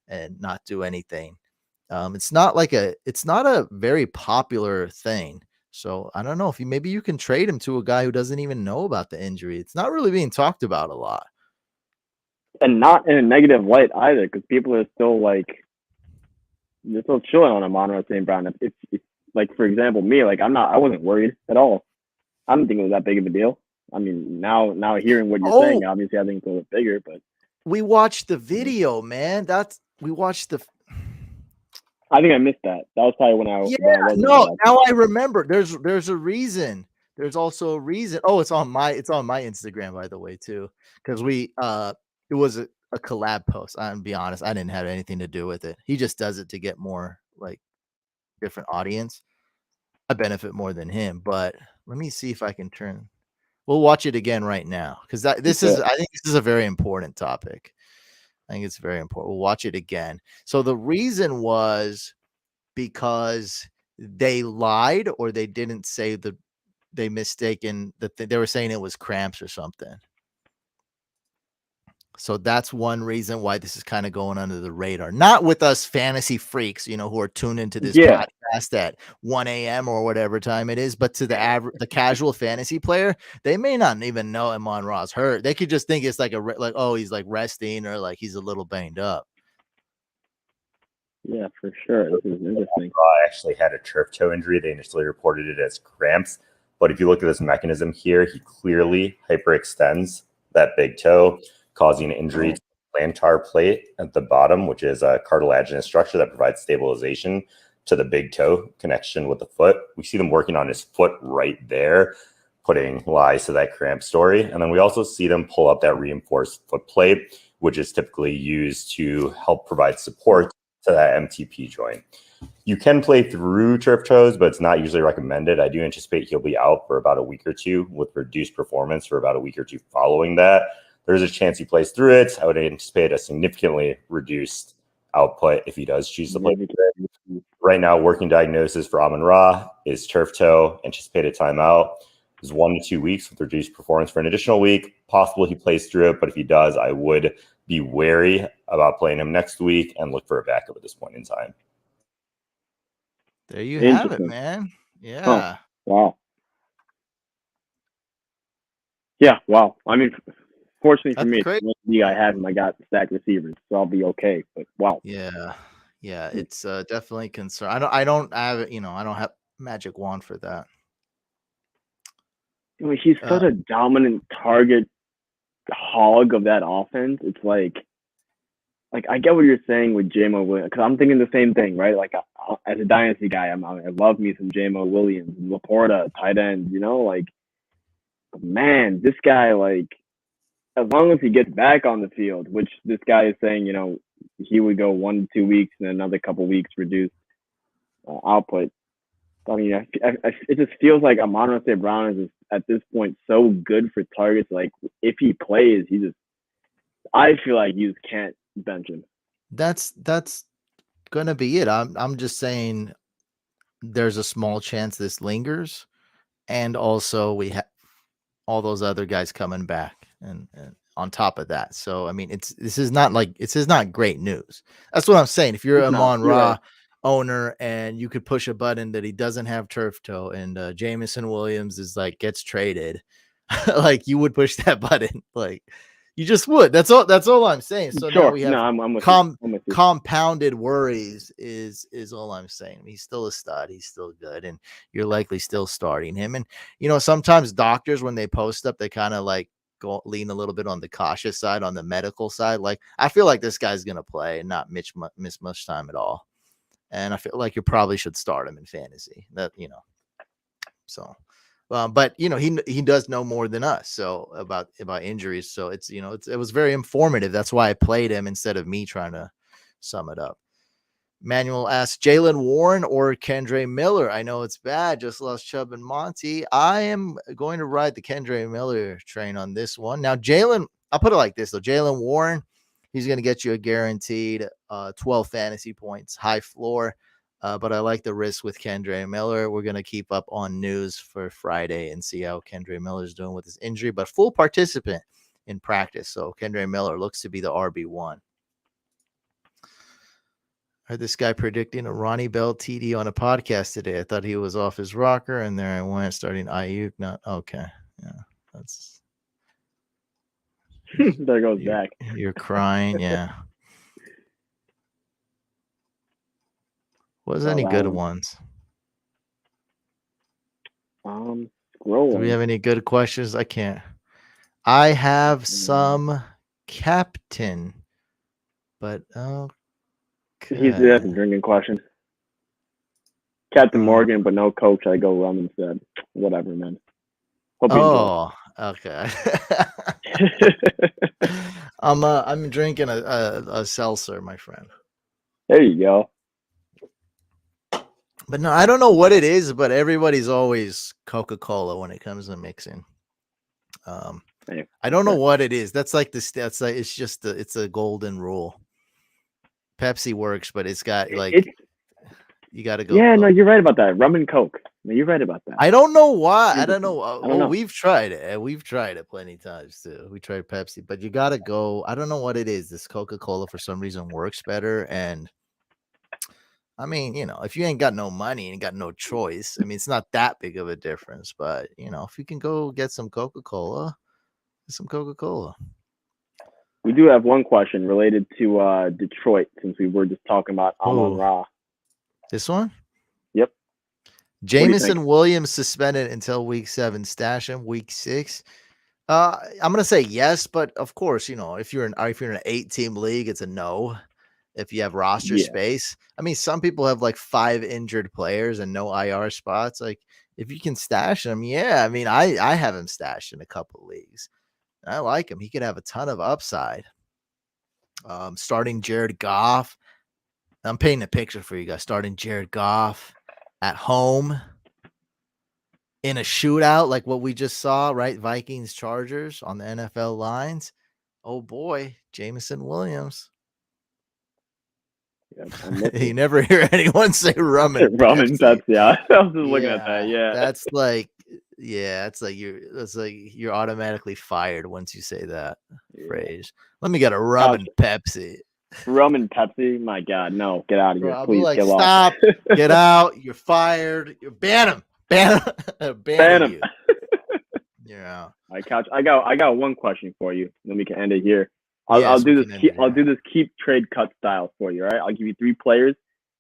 and not do anything. It's not a very popular thing. So I don't know if maybe you can trade him to a guy who doesn't even know about the injury. It's not really being talked about a lot. And not in a negative light either, because people are still like, they're still chilling on Amon-Ra St. Brown. If like, for example, me, like I wasn't worried at all. I don't think it was that big of a deal. I mean, now hearing what you're saying, obviously I think it's a little bit bigger, but we watched the video, man. We watched the. I think I missed that. That was probably when I wasn't. No, now I remember. There's a reason. There's also a reason. Oh, it's on my Instagram, by the way, too. Because it was a collab post. I'm be honest, I didn't have anything to do with it. He just does it to get more like different audience. I benefit more than him, but let me see if I can turn. We'll watch it again right now because I think this is a very important topic. I think it's very important. We'll watch it again. So the reason was because they lied or they didn't say they mistaken that they were saying it was cramps or something. So that's one reason why this is kind of going under the radar. Not with us fantasy freaks, who are tuned into this podcast at 1 a.m. or whatever time it is, but to the casual fantasy player, they may not even know Amon-Ra's hurt. They could just think it's like he's like resting or like he's a little banged up. Yeah, for sure. This is interesting. Actually had a turf toe injury. They initially reported it as cramps, but if you look at this mechanism here, he clearly hyperextends that big toe, causing injury to the plantar plate at the bottom, which is a cartilaginous structure that provides stabilization to the big toe connection with the foot. We see them working on his foot right there, putting lies to that cramp story. And then we also see them pull up that reinforced foot plate, which is typically used to help provide support to that MTP joint. You can play through turf toes, but it's not usually recommended. I do anticipate he'll be out for about a week or two with reduced performance for about a week or two following that. There's a chance he plays through it. I would anticipate a significantly reduced output if he does choose to play through it. Right now, working diagnosis for Amon-Ra is turf toe. Anticipated timeout is 1 to 2 weeks with reduced performance for an additional week. Possible he plays through it, but if he does, I would be wary about playing him next week and look for a backup at this point in time. There you have it, man. Yeah. Oh, wow. Yeah, wow. I mean, fortunately for me, the league I have him, I got stacked receivers, so I'll be okay. But wow. Yeah, it's definitely a concern. I don't have it. I don't have magic wand for that. I mean, he's such a dominant target hog of that offense. It's like I get what you're saying with J-Mo Williams, because I'm thinking the same thing, right? Like as a dynasty guy, I love me some J-Mo Williams, Laporta, tight end. Man, this guy, like, as long as he gets back on the field, which this guy is saying, he would go 1 to 2 weeks and another couple weeks reduced output. I mean, it just feels like Amon-Ra St. Brown is at this point so good for targets. Like, if he plays, I feel like you just can't bench him. That's gonna be it. I'm just saying there's a small chance this lingers, and also we have all those other guys coming back and on top of that. So I mean, this is not great news. That's what I'm saying. If you're Amon-Ra owner and you could push a button that he doesn't have turf toe and Jameson Williams is like gets traded, like you would push that button. Like you just would. That's all I'm saying. So now we have compounded worries is all I'm saying. I mean, he's still a stud. He's still good. And you're likely still starting him. And, sometimes doctors, when they post up, they kind of like lean a little bit on the cautious side, on the medical side. Like, I feel like this guy's going to play and not miss much time at all. And I feel like you probably should start him in fantasy. So But he does know more than us so about injuries. So it's it was very informative. That's why I played him instead of me trying to sum it up. Manuel asks, Jalen Warren or Kendre Miller? I know it's bad. Just lost Chubb and Monty. I am going to ride the Kendre Miller train on this one. Now, Jalen, I'll put it like this, though. Jalen Warren, he's going to get you a guaranteed 12 fantasy points, high floor. But I like the risk with Kendre Miller. We're going to keep up on news for Friday and see how Kendre Miller is doing with his injury, but full participant in practice. So Kendre Miller looks to be the RB1. I heard this guy predicting a Ronnie Bell TD on a podcast today. I thought he was off his rocker, and there I went starting Ayuk. Not okay. Yeah, that's there goes Zach. You're crying. Yeah. Was any good ones? Scrolling. Do we have any good questions? I can't. I have some captain, but He's that's a drinking question. Captain Morgan, but no coach. I go rum instead. Whatever, man. Hope okay. I'm drinking a seltzer, my friend. There you go. But no, I don't know what it is, but everybody's always Coca-Cola when it comes to mixing. I don't know what it is. That's like this. That's like it's a golden rule. Pepsi works, but it's got you got to go. Yeah, Coke. No, you're right about that. Rum and Coke. No, you're right about that. I don't know why. I don't know. We've tried it. We've tried it plenty of times too. We tried Pepsi, but you got to go. I don't know what it is. This Coca-Cola for some reason works better. And I mean, if you ain't got no money and got no choice, I mean, it's not that big of a difference. But if you can go get some Coca-Cola, We do have one question related to Detroit, since we were just talking about Amon-Ra. This one? Yep. Jameson Williams suspended until week 7. Stash him week 6. I'm gonna say yes, but of course, if you're in an 8-team league, it's a no. If you have roster space, I mean, some people have like 5 injured players and no IR spots. Like, if you can stash them, yeah. I mean, I have him stashed in a couple leagues. I like him. He could have a ton of upside. Starting Jared Goff. I'm painting a picture for you guys. Starting Jared Goff at home in a shootout like what we just saw, right? Vikings Chargers on the NFL lines. Oh boy, Jameson Williams. Yeah, you never hear anyone say rum and Pepsi. Yeah. I was just looking at that. Yeah. That's like you're automatically fired once you say that phrase. Let me get a rum and Pepsi. Rum and Pepsi? My God, no. Get out of here. Please like, get stop. Get out. You're fired. You ban him. Ban him. You're out. All right, Couch. I got one question for you. Then we can end it here. I'll do this. I'll do this keep trade cut style for you. All right. I'll give you 3 players.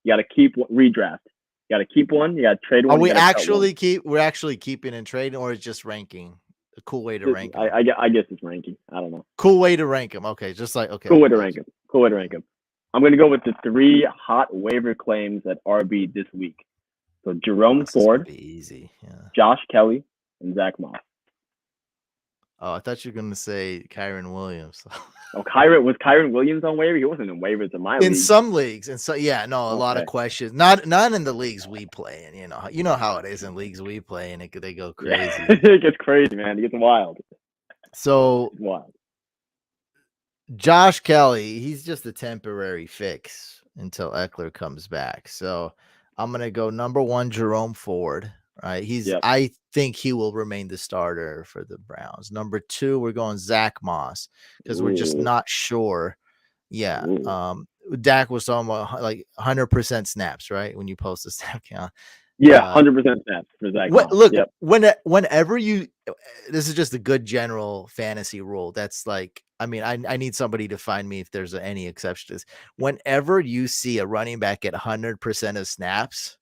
You got to keep redraft. You got to keep one. You got to trade one. Are we actually we're actually keeping and trading, or is just ranking? A cool way to rank them. I guess it's ranking. I don't know. Cool way to rank them. Okay, just like okay. Cool way to rank them. I'm going to go with the 3 hot waiver claims at RB this week. So Jerome Ford, easy. Yeah. Josh Kelly, and Zach Moss. Oh, I thought you were going to say Kyren Williams. Was Kyren Williams on waiver? He wasn't in waivers in my league. In some leagues, and so a lot of questions. Not in the leagues we play in. You know how it is in leagues we play, and they go crazy. Yeah. It gets crazy, man. It gets wild. So wild. Josh Kelly, he's just a temporary fix until Eckler comes back. So I'm gonna go number 1, Jerome Ford. Right, I think he will remain the starter for the Browns. Number 2, we're going Zach Moss because we're just not sure. Yeah, Dak was talking about like 100% snaps, right? When you post the snap count. Yeah, 100% snaps for Zach Moss. Look, whenever this is just a good general fantasy rule. That's like, I mean, I need somebody to find me if there's any exception to this. Whenever you see a running back at 100% of snaps,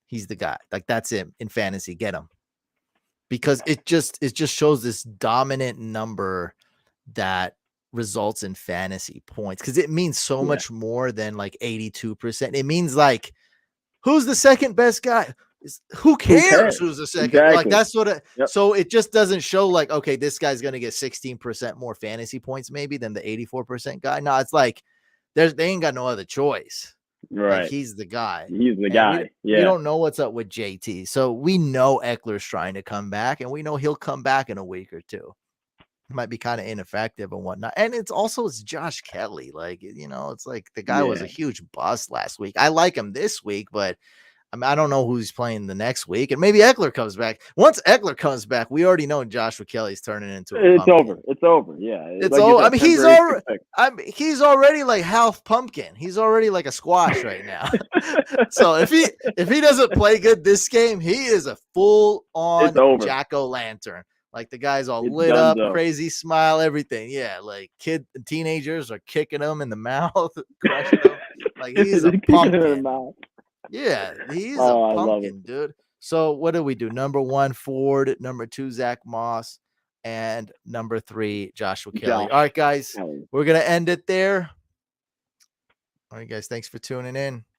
he's the guy. Like, that's him in fantasy. Get him, because it just shows this dominant number that results in fantasy points, because it means so much more than like 82%. It means like, who's the second best guy? Who cares cares? who's the second? Exactly. Like that's what Yep. so it just doesn't show like, okay, this guy's gonna get 16% more fantasy points maybe than the 84% guy. No, it's like they ain't got no other choice. Right. Like he's the guy. He's the And guy. we don't know what's up with JT. So we know Eckler's trying to come back, and we know he'll come back in a week or two. He might be kind of ineffective and whatnot. And it's Josh Kelly. Like, it's like the guy was a huge bust last week. I like him this week, but I don't know who's playing the next week. And maybe Eckler comes back. Once Eckler comes back, we already know Joshua Kelly's turning into a pumpkin. Over. It's over. Yeah. It's like over. He's already like half pumpkin. He's already like a squash right now. So if he doesn't play good this game, he is a full-on jack-o'-lantern. Like the guy's all lit up, crazy smile, everything. Yeah, like teenagers are kicking him in the mouth, crushing him. Like he's a pumpkin. Yeah, he's a pumpkin, dude. So what do we do? Number 1, Ford. Number 2, Zach Moss. And number 3, Joshua Kelly. All right, guys, we're going to end it there. All right, guys, thanks for tuning in.